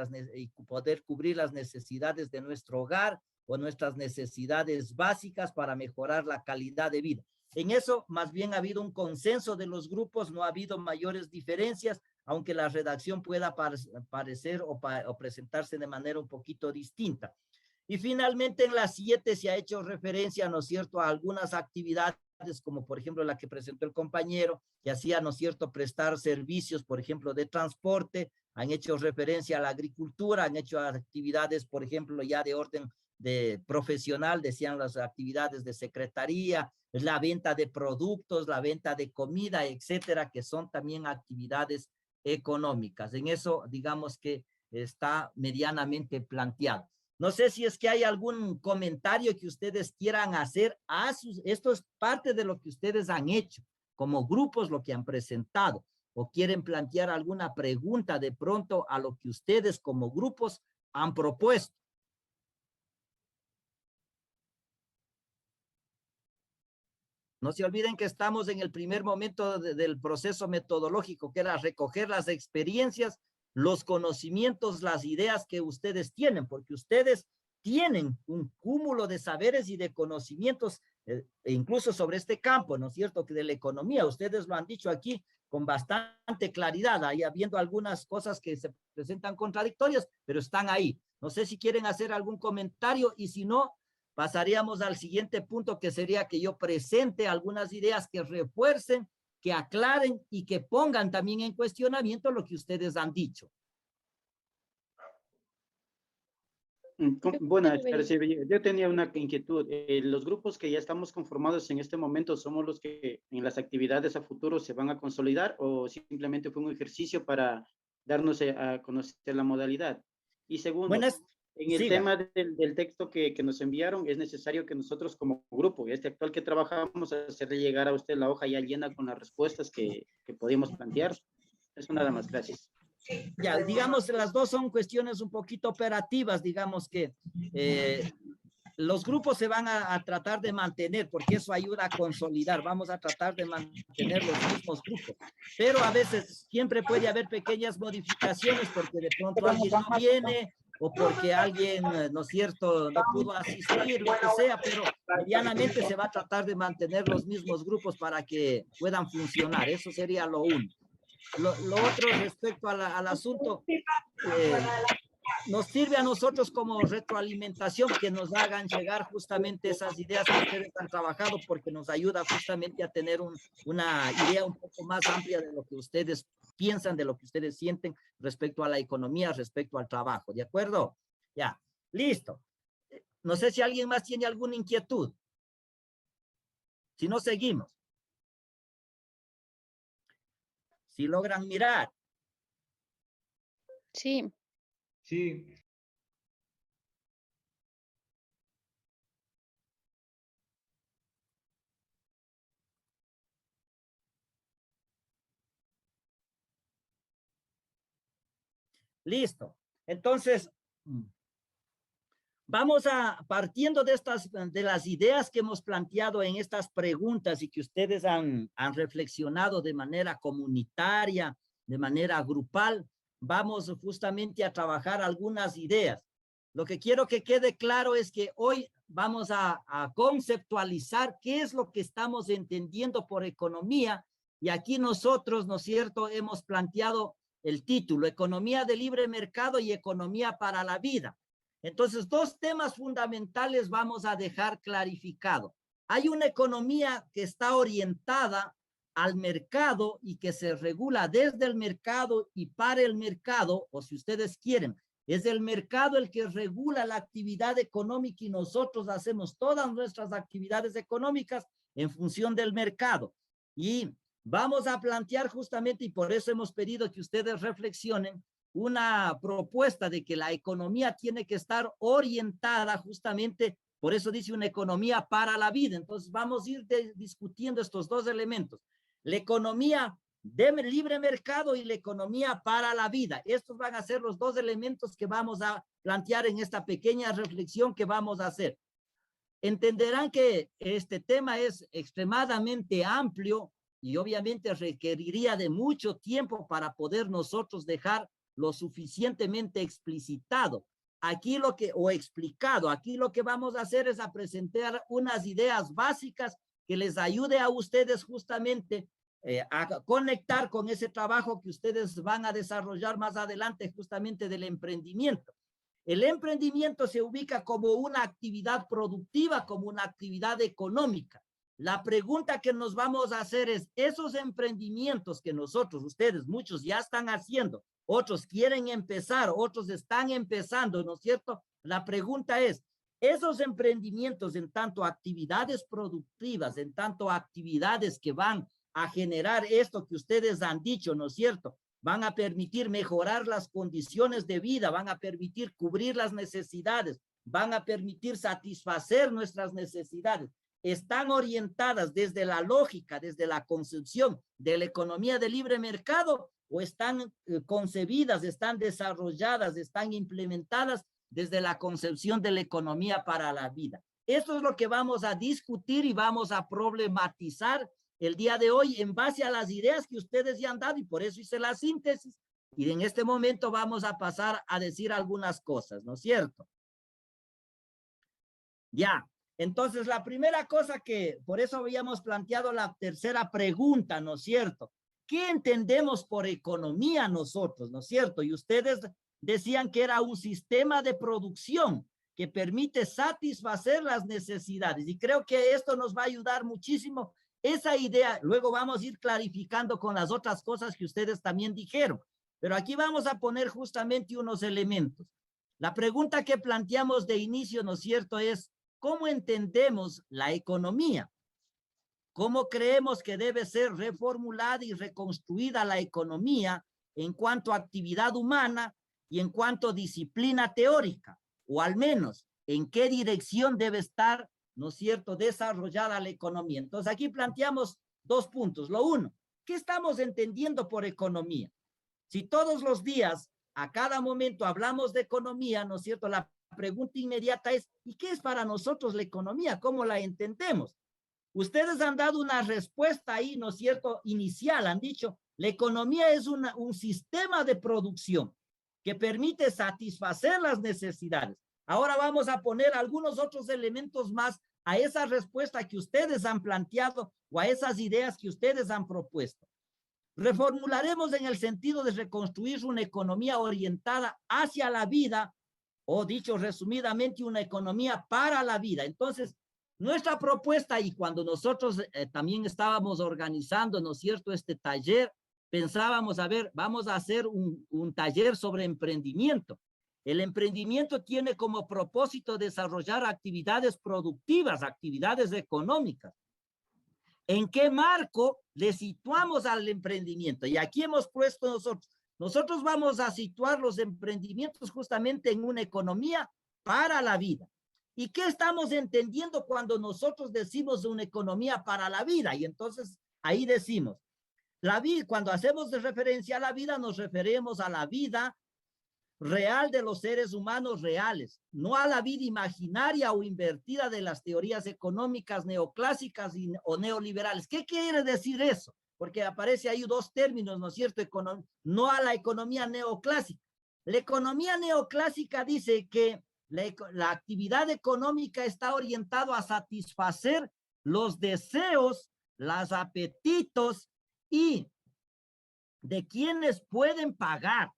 poder cubrir las necesidades de nuestro hogar o nuestras necesidades básicas para mejorar la calidad de vida. En eso más bien ha habido un consenso de los grupos, no ha habido mayores diferencias, aunque la redacción pueda parecer o presentarse de manera un poquito distinta. Y finalmente en la 7 se ha hecho referencia, ¿no es cierto?, a algunas actividades, como por ejemplo la que presentó el compañero, que hacía, ¿no es cierto?, prestar servicios, por ejemplo, de transporte. Han hecho referencia a la agricultura, han hecho actividades, por ejemplo, ya de orden profesional, decían las actividades de secretaría, la venta de productos, la venta de comida, etcétera, que son también actividades económicas. En eso, digamos que está medianamente planteado. No sé si es que hay algún comentario que ustedes quieran hacer esto es parte de lo que ustedes han hecho como grupos, lo que han presentado, o quieren plantear alguna pregunta de pronto a lo que ustedes como grupos han propuesto. No se olviden que estamos en el primer momento del proceso metodológico, que era recoger las experiencias, los conocimientos, las ideas que ustedes tienen, porque ustedes tienen un cúmulo de saberes y de conocimientos, incluso sobre este campo, ¿no es cierto?, que de la economía. Ustedes lo han dicho aquí con bastante claridad, ahí habiendo algunas cosas que se presentan contradictorias, pero están ahí. No sé si quieren hacer algún comentario, y si no, pasaríamos al siguiente punto, que sería que yo presente algunas ideas que refuercen, que aclaren y que pongan también en cuestionamiento lo que ustedes han dicho. Buenas tardes. Yo tenía una inquietud. Los grupos que ya estamos conformados en este momento, ¿somos los que en las actividades a futuro se van a consolidar, o simplemente fue un ejercicio para darnos a conocer la modalidad? Y segundo, en el tema del texto que nos enviaron, es necesario que nosotros como grupo, este actual que trabajamos, hacerle llegar a usted la hoja ya llena con las respuestas que podíamos plantear. Eso nada más, gracias. Ya, digamos, las dos son cuestiones un poquito operativas, digamos que los grupos se van a tratar de mantener, porque eso ayuda a consolidar. Vamos a tratar de mantener los mismos grupos, pero a veces siempre puede haber pequeñas modificaciones, porque de pronto alguien no viene, o porque alguien, ¿no es cierto?, no pudo asistir, lo que sea, pero medianamente se va a tratar de mantener los mismos grupos para que puedan funcionar. Eso sería lo uno. Lo otro, respecto al asunto, nos sirve a nosotros como retroalimentación que nos hagan llegar justamente esas ideas que ustedes han trabajado, porque nos ayuda justamente a tener una idea un poco más amplia de lo que ustedes piensan, de lo que ustedes sienten respecto a la economía, respecto al trabajo. ¿De acuerdo? Ya, listo. No sé si alguien más tiene alguna inquietud. Si no, seguimos. Si logran mirar. Sí. Sí. Listo. Entonces, vamos partiendo de las ideas que hemos planteado en estas preguntas y que ustedes han reflexionado de manera comunitaria, de manera grupal, vamos justamente a trabajar algunas ideas. Lo que quiero que quede claro es que hoy vamos a conceptualizar qué es lo que estamos entendiendo por economía, y aquí nosotros, ¿no es cierto?, hemos planteado el título: Economía de Libre Mercado y Economía para la Vida. Entonces, dos temas fundamentales vamos a dejar clarificado. Hay una economía que está orientada al mercado y que se regula desde el mercado y para el mercado, o si ustedes quieren, es el mercado el que regula la actividad económica y nosotros hacemos todas nuestras actividades económicas en función del mercado. Y vamos a plantear justamente, y por eso hemos pedido que ustedes reflexionen, una propuesta de que la economía tiene que estar orientada justamente, por eso dice una economía para la vida. Entonces vamos a ir discutiendo estos dos elementos: la economía de libre mercado y la economía para la vida. Estos van a ser los dos elementos que vamos a plantear en esta pequeña reflexión que vamos a hacer. Entenderán que este tema es extremadamente amplio y obviamente requeriría de mucho tiempo para poder nosotros dejar lo suficientemente explicitado. Aquí explicado, aquí lo que vamos a hacer es a presentar unas ideas básicas que les ayude a ustedes justamente a conectar con ese trabajo que ustedes van a desarrollar más adelante, justamente del emprendimiento. El emprendimiento se ubica como una actividad productiva, como una actividad económica. La pregunta que nos vamos a hacer es: esos emprendimientos que nosotros, ustedes, muchos ya están haciendo, otros quieren empezar, otros están empezando, ¿no es cierto? La pregunta es: esos emprendimientos, en tanto actividades productivas, en tanto actividades que van a generar esto que ustedes han dicho, ¿no es cierto?, van a permitir mejorar las condiciones de vida, van a permitir cubrir las necesidades, van a permitir satisfacer nuestras necesidades, están orientadas desde la lógica, desde la concepción de la economía de libre mercado, o están concebidas, están desarrolladas, están implementadas desde la concepción de la economía para la vida. Esto es lo que vamos a discutir y vamos a problematizar el día de hoy en base a las ideas que ustedes ya han dado, y por eso hice la síntesis. Y en este momento vamos a pasar a decir algunas cosas, ¿no es cierto? Ya, entonces la primera cosa que, por eso habíamos planteado la tercera pregunta, ¿no es cierto? ¿Qué entendemos por economía nosotros, no es cierto? Y ustedes decían que era un sistema de producción que permite satisfacer las necesidades. Y creo que esto nos va a ayudar muchísimo esa idea. Luego vamos a ir clarificando con las otras cosas que ustedes también dijeron. Pero aquí vamos a poner justamente unos elementos. La pregunta que planteamos de inicio, ¿no es cierto?, es ¿cómo entendemos la economía? ¿Cómo creemos que debe ser reformulada y reconstruida la economía en cuanto a actividad humana y en cuanto a disciplina teórica? O al menos, ¿en qué dirección debe estar, no es cierto, desarrollada la economía? Entonces aquí planteamos dos puntos. Lo uno, ¿qué estamos entendiendo por economía? Si todos los días, a cada momento hablamos de economía, ¿no es cierto? La pregunta inmediata es, ¿y qué es para nosotros la economía? ¿Cómo la entendemos? Ustedes han dado una respuesta ahí, ¿no es cierto?, inicial. Han dicho, la economía es un sistema de producción que permite satisfacer las necesidades. Ahora vamos a poner algunos otros elementos más a esa respuesta que ustedes han planteado o a esas ideas que ustedes han propuesto. Reformularemos en el sentido de reconstruir una economía orientada hacia la vida, o dicho resumidamente, una economía para la vida. Entonces, nuestra propuesta, y cuando nosotros también estábamos organizando, ¿no es cierto?, este taller, pensábamos, a ver, vamos a hacer un taller sobre emprendimiento. El emprendimiento tiene como propósito desarrollar actividades productivas, actividades económicas. ¿En qué marco le situamos al emprendimiento? Y aquí hemos puesto nosotros vamos a situar los emprendimientos justamente en una economía para la vida. ¿Y qué estamos entendiendo cuando nosotros decimos una economía para la vida? Y entonces ahí decimos, la vida, cuando hacemos de referencia a la vida, nos referimos a la vida real de los seres humanos reales, no a la vida imaginaria o invertida de las teorías económicas neoclásicas o neoliberales. ¿Qué quiere decir eso? Porque aparece ahí dos términos, ¿no es cierto? No a la economía neoclásica. La economía neoclásica dice que la actividad económica está orientada a satisfacer los deseos, los apetitos y de quienes pueden pagar.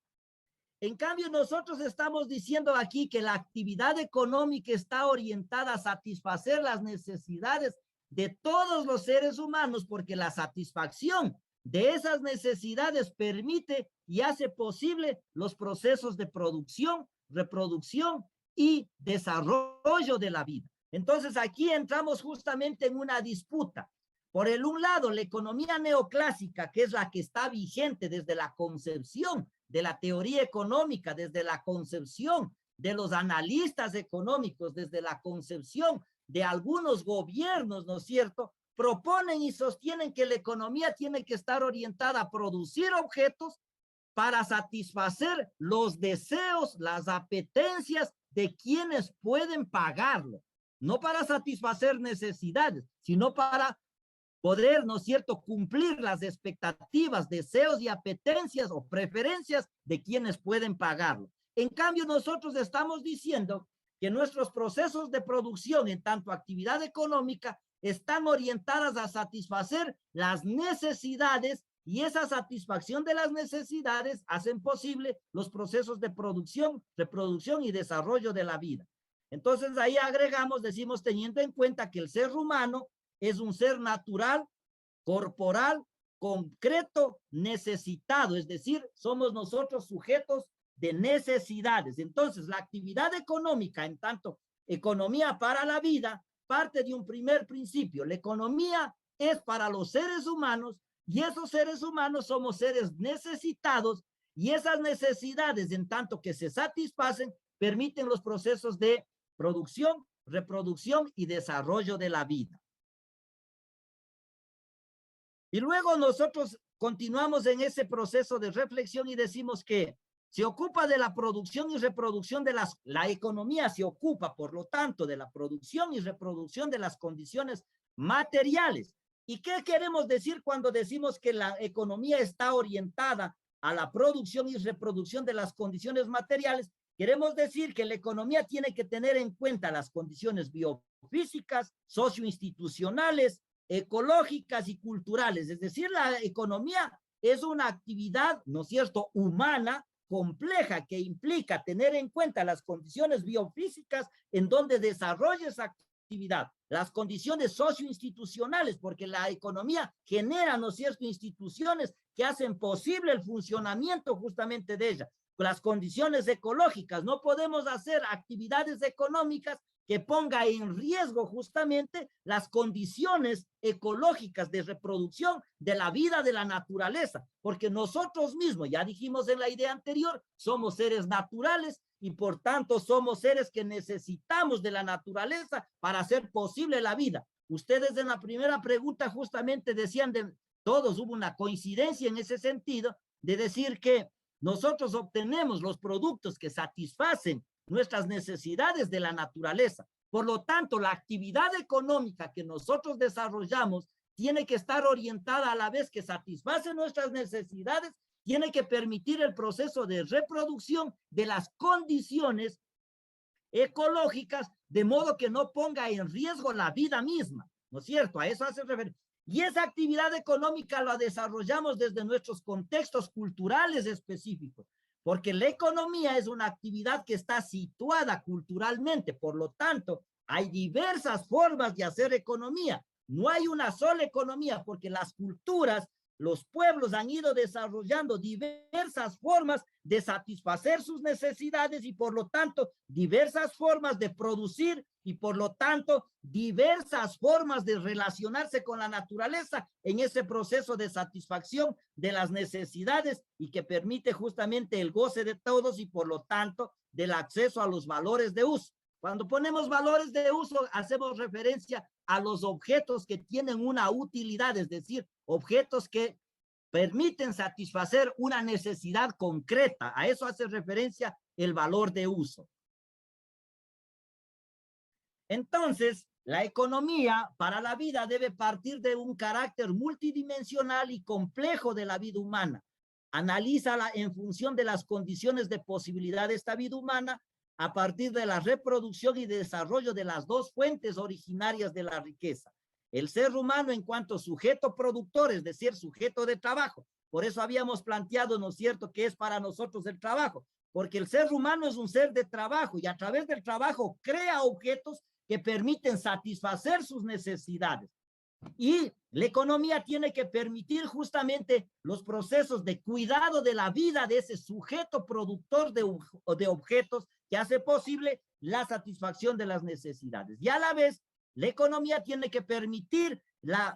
En cambio, nosotros estamos diciendo aquí que la actividad económica está orientada a satisfacer las necesidades de todos los seres humanos, porque la satisfacción de esas necesidades permite y hace posible los procesos de producción, reproducción y desarrollo de la vida. Entonces, aquí entramos justamente en una disputa. Por el un lado, la economía neoclásica, que es la que está vigente desde la concepción de la teoría económica, desde la concepción de los analistas económicos, desde la concepción de algunos gobiernos, ¿no es cierto?, proponen y sostienen que la economía tiene que estar orientada a producir objetos para satisfacer los deseos, las apetencias de quienes pueden pagarlo, no para satisfacer necesidades, sino para poder, ¿no es cierto?, cumplir las expectativas, deseos y apetencias o preferencias de quienes pueden pagarlo. En cambio, nosotros estamos diciendo que nuestros procesos de producción en tanto actividad económica están orientadas a satisfacer las necesidades, y esa satisfacción de las necesidades hacen posible los procesos de producción, reproducción y desarrollo de la vida. Entonces ahí agregamos, decimos, teniendo en cuenta que el ser humano es un ser natural, corporal, concreto, necesitado, es decir, somos nosotros sujetos de necesidades. Entonces, la actividad económica, en tanto economía para la vida, parte de un primer principio. La economía es para los seres humanos, y esos seres humanos somos seres necesitados, y esas necesidades, en tanto que se satisfacen, permiten los procesos de producción, reproducción y desarrollo de la vida. Y luego nosotros continuamos en ese proceso de reflexión y decimos que se ocupa de la producción y reproducción de la economía se ocupa, por lo tanto, de la producción y reproducción de las condiciones materiales. ¿Y qué queremos decir cuando decimos que la economía está orientada a la producción y reproducción de las condiciones materiales? Queremos decir que la economía tiene que tener en cuenta las condiciones biofísicas, socioinstitucionales, ecológicas y culturales. Es decir, la economía es una actividad, ¿no es cierto?, humana, compleja, que implica tener en cuenta las condiciones biofísicas en donde desarrolla esa actividad, las condiciones socioinstitucionales, porque la economía genera, ¿no es cierto?, instituciones que hacen posible el funcionamiento justamente de ella. Las condiciones ecológicas, no podemos hacer actividades económicas que ponga en riesgo justamente las condiciones ecológicas de reproducción de la vida de la naturaleza, porque nosotros mismos, ya dijimos en la idea anterior, somos seres naturales y por tanto somos seres que necesitamos de la naturaleza para hacer posible la vida. Ustedes en la primera pregunta justamente decían todos, hubo una coincidencia en ese sentido de decir que nosotros obtenemos los productos que satisfacen nuestras necesidades de la naturaleza. Por lo tanto, la actividad económica que nosotros desarrollamos tiene que estar orientada a la vez que satisface nuestras necesidades, tiene que permitir el proceso de reproducción de las condiciones ecológicas, de modo que no ponga en riesgo la vida misma, ¿no es cierto? A eso hace referencia. Y esa actividad económica la desarrollamos desde nuestros contextos culturales específicos, porque la economía es una actividad que está situada culturalmente, por lo tanto, hay diversas formas de hacer economía. No hay una sola economía, porque las culturas, los pueblos han ido desarrollando diversas formas de satisfacer sus necesidades y por lo tanto diversas formas de producir y por lo tanto diversas formas de relacionarse con la naturaleza en ese proceso de satisfacción de las necesidades y que permite justamente el goce de todos y por lo tanto del acceso a los valores de uso. Cuando ponemos valores de uso hacemos referencia a los objetos que tienen una utilidad, es decir, objetos que permiten satisfacer una necesidad concreta. A eso hace referencia el valor de uso. Entonces, la economía para la vida debe partir de un carácter multidimensional y complejo de la vida humana. Analízala en función de las condiciones de posibilidad de esta vida humana a partir de la reproducción y desarrollo de las dos fuentes originarias de la riqueza. El ser humano en cuanto sujeto productor, es decir, sujeto de trabajo. Por eso habíamos planteado, ¿no es cierto?, que es para nosotros el trabajo, porque el ser humano es un ser de trabajo y a través del trabajo crea objetos que permiten satisfacer sus necesidades. Y la economía tiene que permitir justamente los procesos de cuidado de la vida de ese sujeto productor de objetos que hace posible la satisfacción de las necesidades. Y a la vez, la economía tiene que permitir,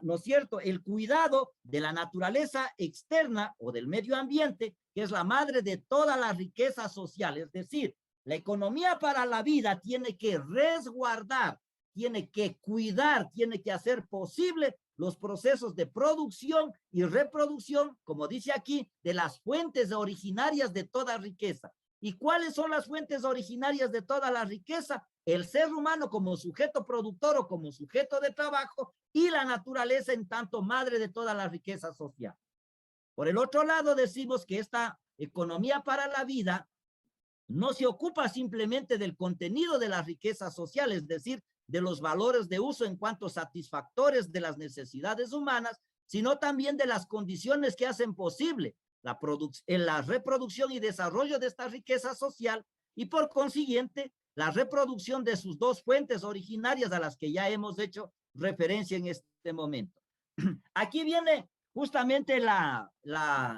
¿no es cierto?, el cuidado de la naturaleza externa o del medio ambiente, que es la madre de toda la riqueza social. Es decir, la economía para la vida tiene que resguardar, tiene que cuidar, tiene que hacer posible los procesos de producción y reproducción, como dice aquí, de las fuentes originarias de toda riqueza. ¿Y cuáles son las fuentes originarias de toda la riqueza? El ser humano como sujeto productor o como sujeto de trabajo y la naturaleza en tanto madre de toda la riqueza social. Por el otro lado, decimos que esta economía para la vida no se ocupa simplemente del contenido de la riqueza social, es decir, de los valores de uso en cuanto satisfactores de las necesidades humanas, sino también de las condiciones que hacen posible la reproducción y desarrollo de esta riqueza social y por consiguiente la reproducción de sus dos fuentes originarias a las que ya hemos hecho referencia en este momento. Aquí viene justamente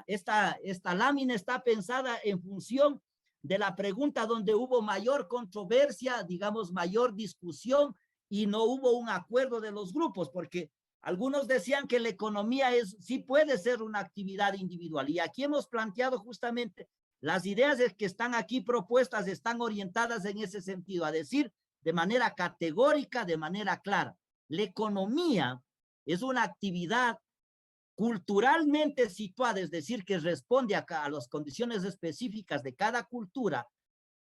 esta lámina está pensada en función de la pregunta donde hubo mayor controversia, digamos, mayor discusión y no hubo un acuerdo de los grupos, porque algunos decían que la economía sí puede ser una actividad individual. Y aquí hemos planteado justamente las ideas que están aquí propuestas están orientadas en ese sentido, a decir de manera categórica, de manera clara. La economía es una actividad culturalmente situada, es decir, que responde a las condiciones específicas de cada cultura,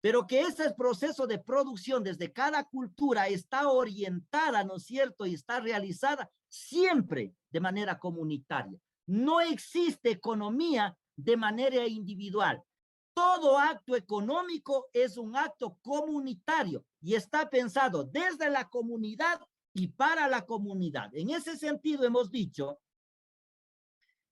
pero que ese proceso de producción desde cada cultura está orientada, ¿no es cierto?, y está realizada siempre de manera comunitaria. No existe economía de manera individual. Todo acto económico es un acto comunitario y está pensado desde la comunidad y para la comunidad. En ese sentido hemos dicho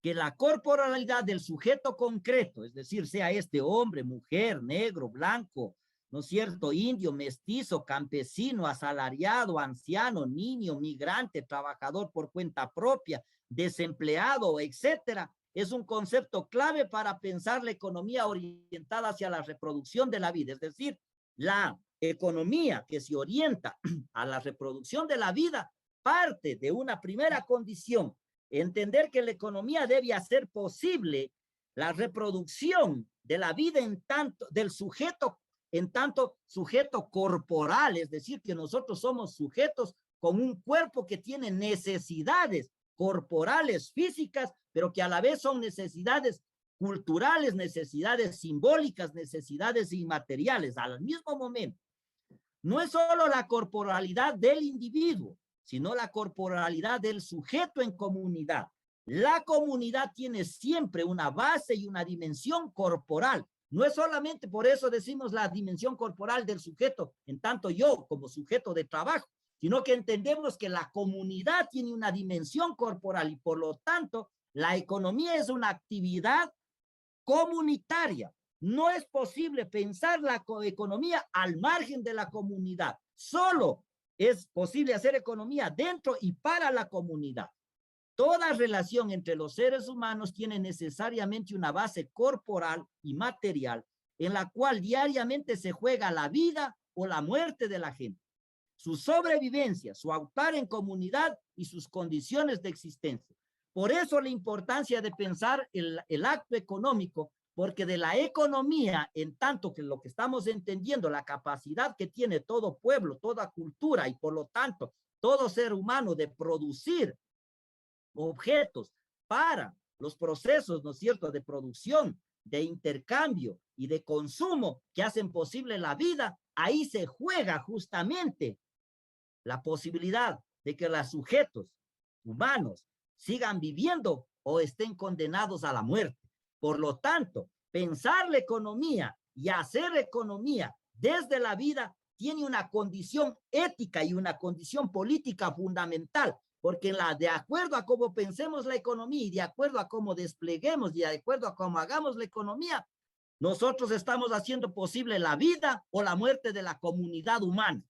que la corporalidad del sujeto concreto, es decir, sea este hombre, mujer, negro, blanco, ¿no es cierto?, indio, mestizo, campesino, asalariado, anciano, niño, migrante, trabajador por cuenta propia, desempleado, etcétera, es un concepto clave para pensar la economía orientada hacia la reproducción de la vida. Es decir, la economía que se orienta a la reproducción de la vida parte de una primera condición: entender que la economía debe hacer posible la reproducción de la vida en tanto, del sujeto, en tanto sujeto corporal, es decir, que nosotros somos sujetos con un cuerpo que tiene necesidades corporales, físicas, pero que a la vez son necesidades culturales, necesidades simbólicas, necesidades inmateriales al mismo momento. No es solo la corporalidad del individuo, sino la corporalidad del sujeto en comunidad. La comunidad tiene siempre una base y una dimensión corporal. No es solamente, por eso decimos la dimensión corporal del sujeto, en tanto yo como sujeto de trabajo, sino que entendemos que la comunidad tiene una dimensión corporal y por lo tanto la economía es una actividad comunitaria. No es posible pensar la economía al margen de la comunidad. Solo es posible hacer economía dentro y para la comunidad. Toda relación entre los seres humanos tiene necesariamente una base corporal y material en la cual diariamente se juega la vida o la muerte de la gente, su sobrevivencia, su actuar en comunidad y sus condiciones de existencia. Por eso la importancia de pensar el acto económico, porque de la economía, en tanto que lo que estamos entendiendo, la capacidad que tiene todo pueblo, toda cultura y por lo tanto todo ser humano de producir objetos para los procesos, ¿no es cierto?, de producción, de intercambio y de consumo que hacen posible la vida, ahí se juega justamente la posibilidad de que los sujetos humanos sigan viviendo o estén condenados a la muerte. Por lo tanto, pensar la economía y hacer economía desde la vida tiene una condición ética y una condición política fundamental, porque de acuerdo a cómo pensemos la economía y de acuerdo a cómo despleguemos y de acuerdo a cómo hagamos la economía, nosotros estamos haciendo posible la vida o la muerte de la comunidad humana.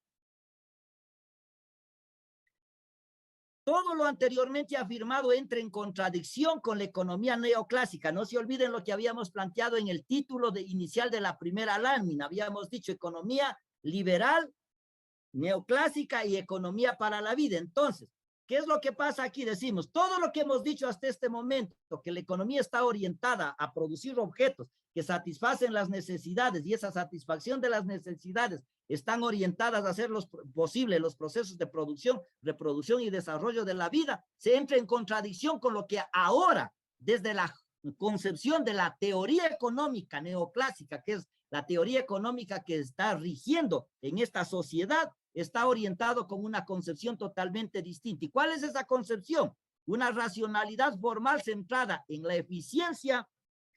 Todo lo anteriormente afirmado entra en contradicción con la economía neoclásica. No se olviden lo que habíamos planteado en el título inicial de la primera lámina. Habíamos dicho economía liberal, neoclásica y economía para la vida. Entonces, ¿qué es lo que pasa aquí? Decimos, todo lo que hemos dicho hasta este momento, que la economía está orientada a producir objetos que satisfacen las necesidades y esa satisfacción de las necesidades están orientadas a hacer posible los procesos de producción, reproducción y desarrollo de la vida, se entra en contradicción con lo que ahora, desde la concepción de la teoría económica neoclásica, que es la teoría económica que está rigiendo en esta sociedad, está orientado con una concepción totalmente distinta. ¿Y cuál es esa concepción? Una racionalidad formal centrada en la eficiencia,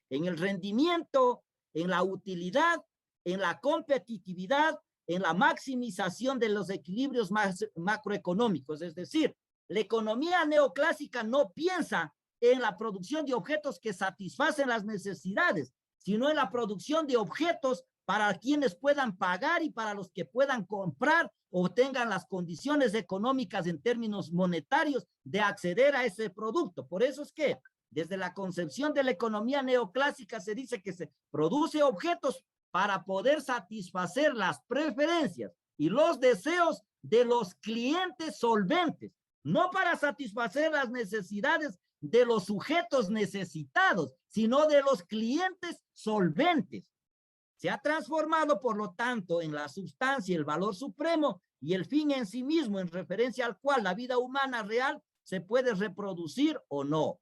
en el rendimiento, en la utilidad, en la competitividad, en la maximización de los equilibrios macroeconómicos. Es decir, la economía neoclásica no piensa en la producción de objetos que satisfacen las necesidades, sino en la producción de objetos para quienes puedan pagar y para los que puedan comprar o tengan las condiciones económicas en términos monetarios de acceder a ese producto. Por eso es que desde la concepción de la economía neoclásica se dice que se produce objetos para poder satisfacer las preferencias y los deseos de los clientes solventes, no para satisfacer las necesidades de los sujetos necesitados, sino de los clientes solventes. Se ha transformado, por lo tanto, en la sustancia, el valor supremo y el fin en sí mismo, en referencia al cual la vida humana real se puede reproducir o no.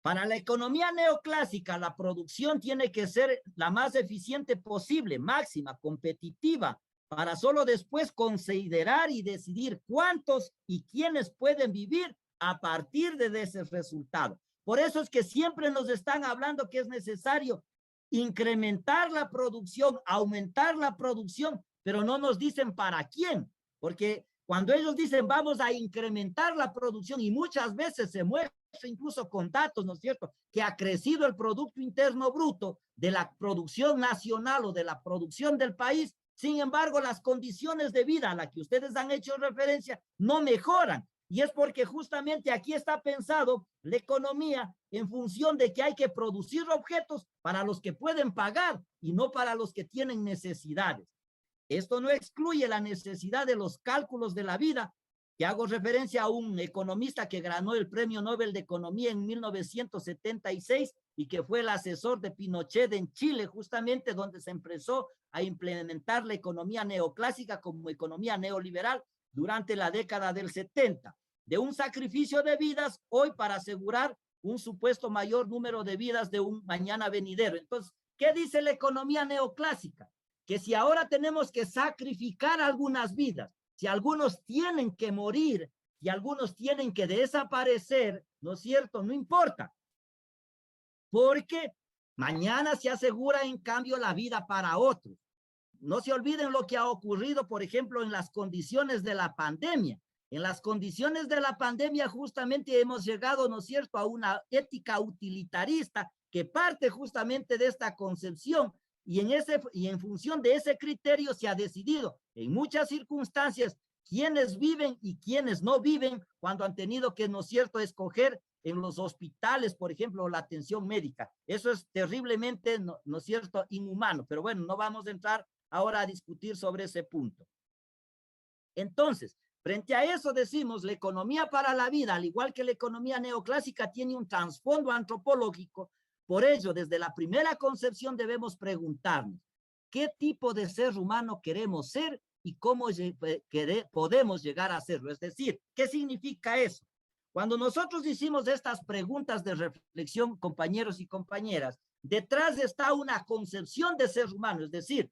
Para la economía neoclásica, la producción tiene que ser la más eficiente posible, máxima, competitiva, para solo después considerar y decidir cuántos y quiénes pueden vivir a partir de ese resultado. Por eso es que siempre nos están hablando que es necesario incrementar la producción, aumentar la producción, pero no nos dicen para quién, porque cuando ellos dicen vamos a incrementar la producción y muchas veces se muestra incluso con datos, ¿no es cierto?, que ha crecido el Producto Interno Bruto de la producción nacional o de la producción del país, sin embargo, las condiciones de vida a las que ustedes han hecho referencia no mejoran. Y es porque justamente aquí está pensado la economía en función de que hay que producir objetos para los que pueden pagar y no para los que tienen necesidades. Esto no excluye la necesidad de los cálculos de la vida, que hago referencia a un economista que ganó el Premio Nobel de Economía en 1976 y que fue el asesor de Pinochet en Chile, justamente donde se empezó a implementar la economía neoclásica como economía neoliberal durante la década del 70, de un sacrificio de vidas hoy para asegurar un supuesto mayor número de vidas de un mañana venidero. Entonces, ¿qué dice la economía neoclásica? Que si ahora tenemos que sacrificar algunas vidas, si algunos tienen que morir y algunos tienen que desaparecer, ¿no es cierto? No importa, porque mañana se asegura en cambio la vida para otros. No se olviden lo que ha ocurrido, por ejemplo, en las condiciones de la pandemia. En las condiciones de la pandemia justamente hemos llegado, ¿no es cierto?, a una ética utilitarista que parte justamente de esta concepción y en función de ese criterio se ha decidido en muchas circunstancias quiénes viven y quiénes no viven cuando han tenido que, ¿no es cierto?, escoger en los hospitales, por ejemplo, la atención médica. Eso es terriblemente, ¿no es cierto?, inhumano, pero bueno, no vamos a entrar ahora a discutir sobre ese punto. Entonces, frente a eso decimos, la economía para la vida, al igual que la economía neoclásica, tiene un trasfondo antropológico. Por ello, desde la primera concepción debemos preguntarnos, ¿qué tipo de ser humano queremos ser y cómo podemos llegar a serlo? Es decir, ¿qué significa eso? Cuando nosotros hicimos estas preguntas de reflexión, compañeros y compañeras, detrás está una concepción de ser humano, es decir,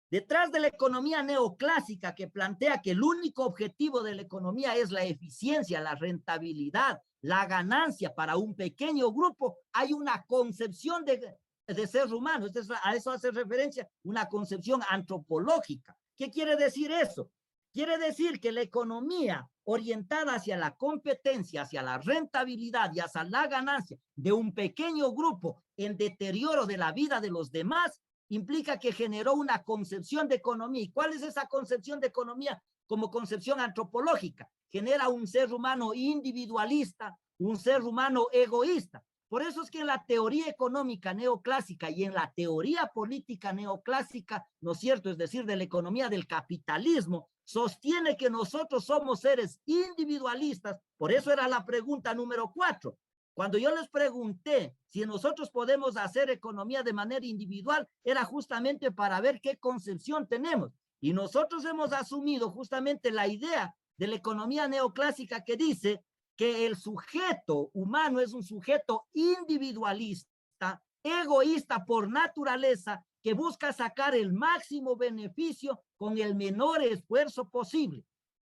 detrás de la economía neoclásica que plantea que el único objetivo de la economía es la eficiencia, la rentabilidad, la ganancia para un pequeño grupo, hay una concepción de ser humano. A eso hace referencia una concepción antropológica. ¿Qué quiere decir eso? Quiere decir que la economía orientada hacia la competencia, hacia la rentabilidad y hacia la ganancia de un pequeño grupo en deterioro de la vida de los demás implica que generó una concepción de economía. ¿Y cuál es esa concepción de economía como concepción antropológica? Genera un ser humano individualista, un ser humano egoísta. Por eso es que en la teoría económica neoclásica y en la teoría política neoclásica, ¿no es cierto?, es decir, de la economía del capitalismo, sostiene que nosotros somos seres individualistas. Por eso era la pregunta número 4. Cuando yo les pregunté si nosotros podemos hacer economía de manera individual, era justamente para ver qué concepción tenemos. Y nosotros hemos asumido justamente la idea de la economía neoclásica que dice que el sujeto humano es un sujeto individualista, egoísta por naturaleza, que busca sacar el máximo beneficio con el menor esfuerzo posible.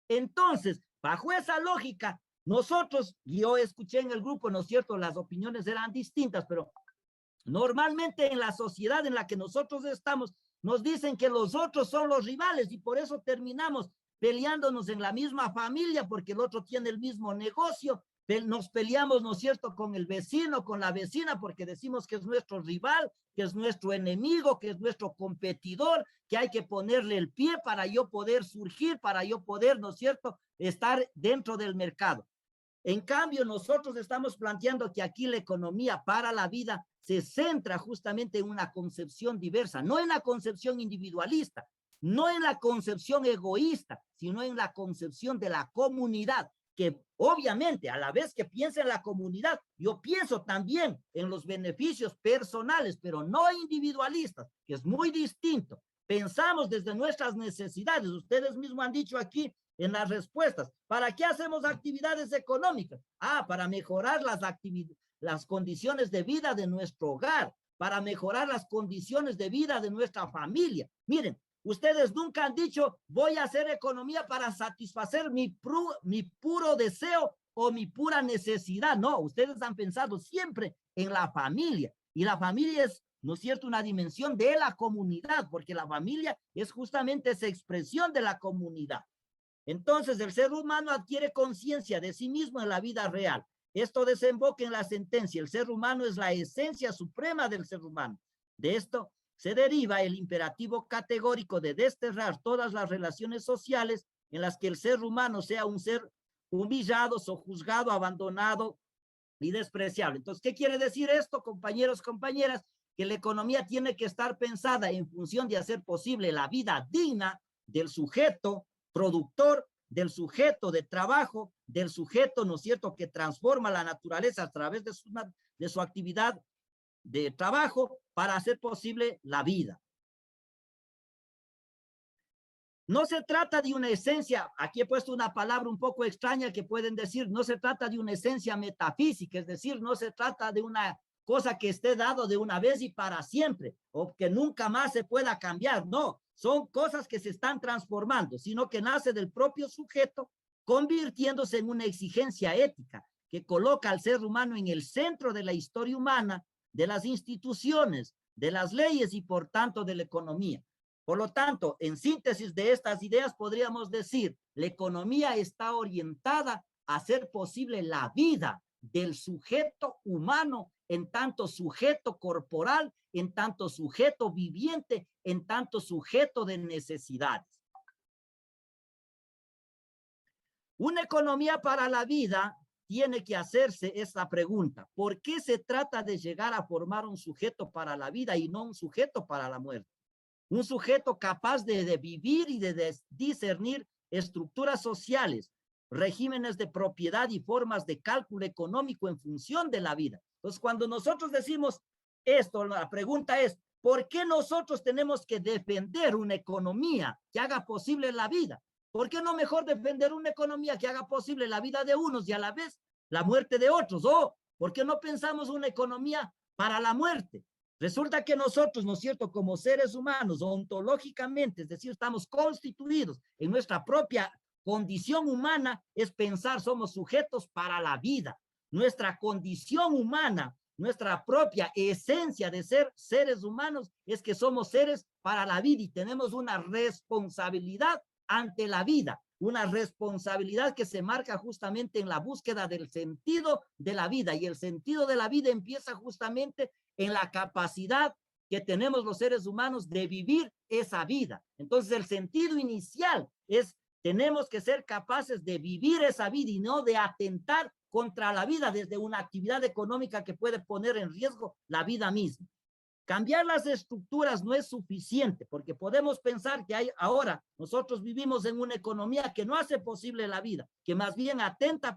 Entonces, bajo esa lógica, nosotros, yo escuché en el grupo, ¿no es cierto?, las opiniones eran distintas, pero normalmente en la sociedad en la que nosotros estamos, nos dicen que los otros son los rivales y por eso terminamos peleándonos en la misma familia porque el otro tiene el mismo negocio, nos peleamos, ¿no es cierto?, con el vecino, con la vecina, porque decimos que es nuestro rival, que es nuestro enemigo, que es nuestro competidor, que hay que ponerle el pie para yo poder surgir, para yo poder, ¿no es cierto?, estar dentro del mercado. En cambio, nosotros estamos planteando que aquí la economía para la vida se centra justamente en una concepción diversa, no en la concepción individualista, no en la concepción egoísta, sino en la concepción de la comunidad, que obviamente a la vez que piensa en la comunidad, yo pienso también en los beneficios personales, pero no individualistas, que es muy distinto. Pensamos desde nuestras necesidades, ustedes mismos han dicho aquí en las respuestas, ¿para qué hacemos actividades económicas? Para mejorar las condiciones de vida de nuestro hogar, para mejorar las condiciones de vida de nuestra familia. Miren, ustedes nunca han dicho, voy a hacer economía para satisfacer mi puro deseo o mi pura necesidad. No, ustedes han pensado siempre en la familia. Y la familia es, ¿no es cierto?, una dimensión de la comunidad, porque la familia es justamente esa expresión de la comunidad. Entonces, el ser humano adquiere conciencia de sí mismo en la vida real. Esto desemboca en la sentencia. El ser humano es la esencia suprema del ser humano. De esto se deriva el imperativo categórico de desterrar todas las relaciones sociales en las que el ser humano sea un ser humillado, sojuzgado, abandonado y despreciable. Entonces, ¿qué quiere decir esto, compañeros, compañeras? Que la economía tiene que estar pensada en función de hacer posible la vida digna del sujeto productor, del sujeto de trabajo, del sujeto, ¿no es cierto?, que transforma la naturaleza a través de su actividad de trabajo para hacer posible la vida. No se trata de una esencia, aquí he puesto una palabra un poco extraña que pueden decir, no se trata de una esencia metafísica, es decir, no se trata de una cosa que esté dado de una vez y para siempre, o que nunca más se pueda cambiar, no, son cosas que se están transformando, sino que nace del propio sujeto, convirtiéndose en una exigencia ética que coloca al ser humano en el centro de la historia humana, de las instituciones, de las leyes y por tanto de la economía. Por lo tanto, en síntesis de estas ideas podríamos decir, la economía está orientada a hacer posible la vida del sujeto humano en tanto sujeto corporal, en tanto sujeto viviente, en tanto sujeto de necesidades. Una economía para la vida tiene que hacerse esta pregunta: ¿por qué se trata de llegar a formar un sujeto para la vida y no un sujeto para la muerte? Un sujeto capaz de vivir y de discernir estructuras sociales, regímenes de propiedad y formas de cálculo económico en función de la vida. Entonces, cuando nosotros decimos esto, la pregunta es, ¿por qué nosotros tenemos que defender una economía que haga posible la vida? ¿Por qué no mejor defender una economía que haga posible la vida de unos y a la vez la muerte de otros? ¿O por qué no pensamos una economía para la muerte? Resulta que nosotros, ¿no es cierto?, como seres humanos, ontológicamente, es decir, estamos constituidos en nuestra propia condición humana, es pensar, somos sujetos para la vida. Nuestra condición humana, nuestra propia esencia de ser seres humanos es que somos seres para la vida y tenemos una responsabilidad ante la vida, una responsabilidad que se marca justamente en la búsqueda del sentido de la vida, y el sentido de la vida empieza justamente en la capacidad que tenemos los seres humanos de vivir esa vida. Entonces, el sentido inicial es, tenemos que ser capaces de vivir esa vida y no de atentar contra la vida desde una actividad económica que puede poner en riesgo la vida misma. Cambiar las estructuras no es suficiente, porque podemos pensar que ahora nosotros vivimos en una economía que no hace posible la vida, que más bien atenta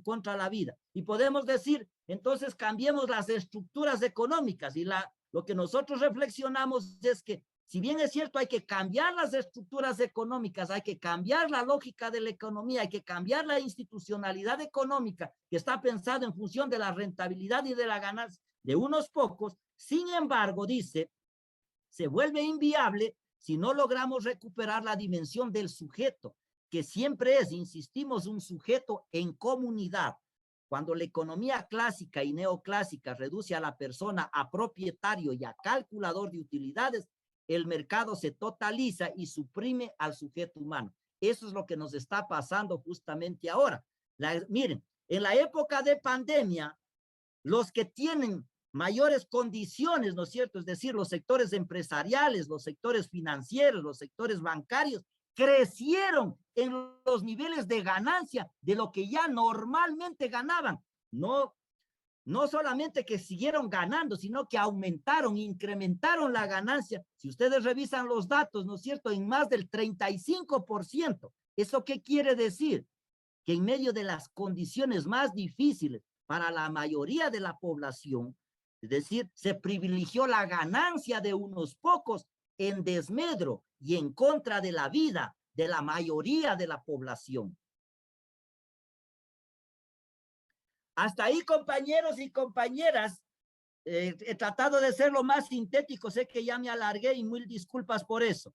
contra la vida. Y podemos decir, entonces cambiemos las estructuras económicas. Y lo que nosotros reflexionamos es que, si bien es cierto, hay que cambiar las estructuras económicas, hay que cambiar la lógica de la economía, hay que cambiar la institucionalidad económica que está pensada en función de la rentabilidad y de la ganancia de unos pocos. Sin embargo, dice, se vuelve inviable si no logramos recuperar la dimensión del sujeto, que siempre es, insistimos, un sujeto en comunidad. Cuando la economía clásica y neoclásica reduce a la persona a propietario y a calculador de utilidades, el mercado se totaliza y suprime al sujeto humano. Eso es lo que nos está pasando justamente ahora. Miren, en la época de pandemia, los que tienen mayores condiciones, ¿no es cierto?, es decir, los sectores empresariales, los sectores financieros, los sectores bancarios, crecieron en los niveles de ganancia de lo que ya normalmente ganaban. No solamente que siguieron ganando, sino que aumentaron, incrementaron la ganancia. Si ustedes revisan los datos, ¿no es cierto?, en más del 35%. ¿Eso qué quiere decir? Que en medio de las condiciones más difíciles para la mayoría de la población, es decir, se privilegió la ganancia de unos pocos en desmedro y en contra de la vida de la mayoría de la población. Hasta ahí, compañeros y compañeras. He tratado de ser lo más sintético. Sé que ya me alargué y mil disculpas por eso.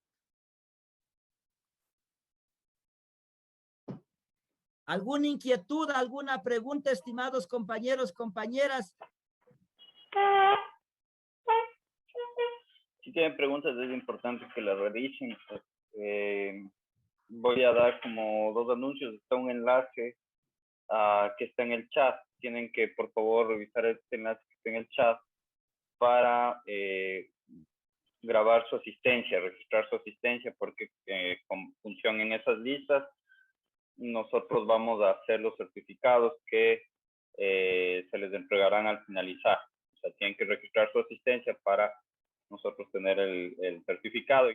¿Alguna inquietud, alguna pregunta, estimados compañeros, compañeras? Si tienen preguntas, es importante que las revisen. Voy a dar como 2 anuncios. Está un enlace que está en el chat. Tienen que, por favor, revisar este enlace que está en el chat para grabar su asistencia, registrar su asistencia, porque con función en esas listas, nosotros vamos a hacer los certificados que se les entregarán al finalizar. O sea, tienen que registrar su asistencia para nosotros tener el certificado.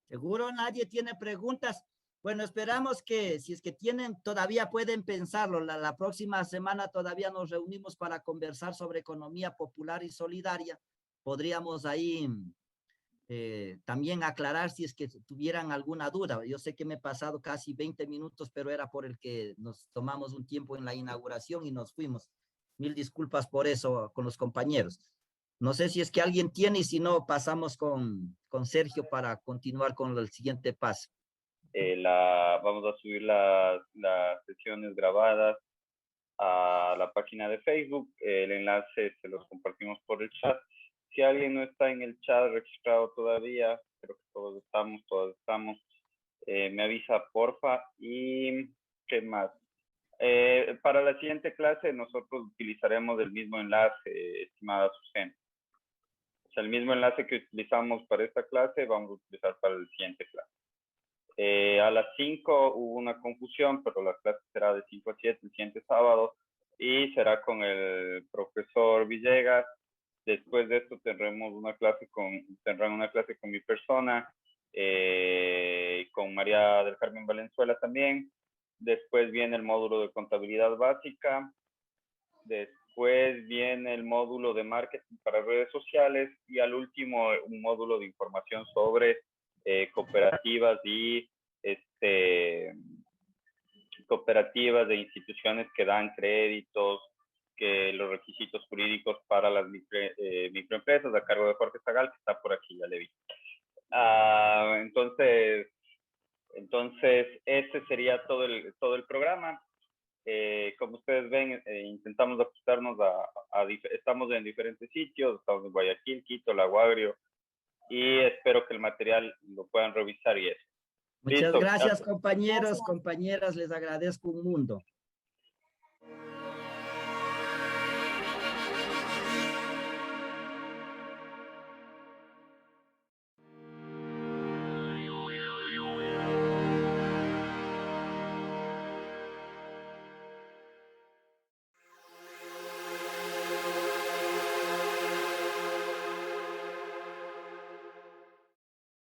¿Seguro nadie tiene preguntas? Bueno, esperamos que si es que tienen, todavía pueden pensarlo. La próxima semana todavía nos reunimos para conversar sobre economía popular y solidaria. Podríamos ahí también aclarar si es que tuvieran alguna duda. Yo sé que me he pasado casi 20 minutos, pero era por el que nos tomamos un tiempo en la inauguración y nos fuimos. Mil disculpas por eso con los compañeros. No sé si es que alguien tiene y si no, pasamos con Sergio para continuar con el siguiente paso. Vamos a subir las sesiones grabadas a la página de Facebook. El enlace se los compartimos por el chat. Si alguien no está en el chat registrado todavía, creo que todos estamos, me avisa porfa. ¿Y qué más? Para la siguiente clase nosotros utilizaremos el mismo enlace, estimada Susana. O sea, el mismo enlace que utilizamos para esta clase vamos a utilizar para la siguiente clase. A las 5 hubo una confusión, pero la clase será de 5 a 7 el siguiente sábado y será con el profesor Villegas. Después de esto tendrán una clase con mi persona, con María del Carmen Valenzuela también. Después viene el módulo de contabilidad básica. Después viene el módulo de marketing para redes sociales y al último un módulo de información sobre cooperativas y cooperativas de instituciones que dan créditos, que los requisitos jurídicos para las microempresas a cargo de Jorge Zagal, que está por aquí, ya le vi. Entonces ese sería todo el programa. Como ustedes ven, intentamos ajustarnos estamos en diferentes sitios, estamos en Guayaquil, Quito, Lago Agrio, y espero que el material lo puedan revisar y eso. Muchas Listo. gracias, compañeros, compañeras, les agradezco un mundo.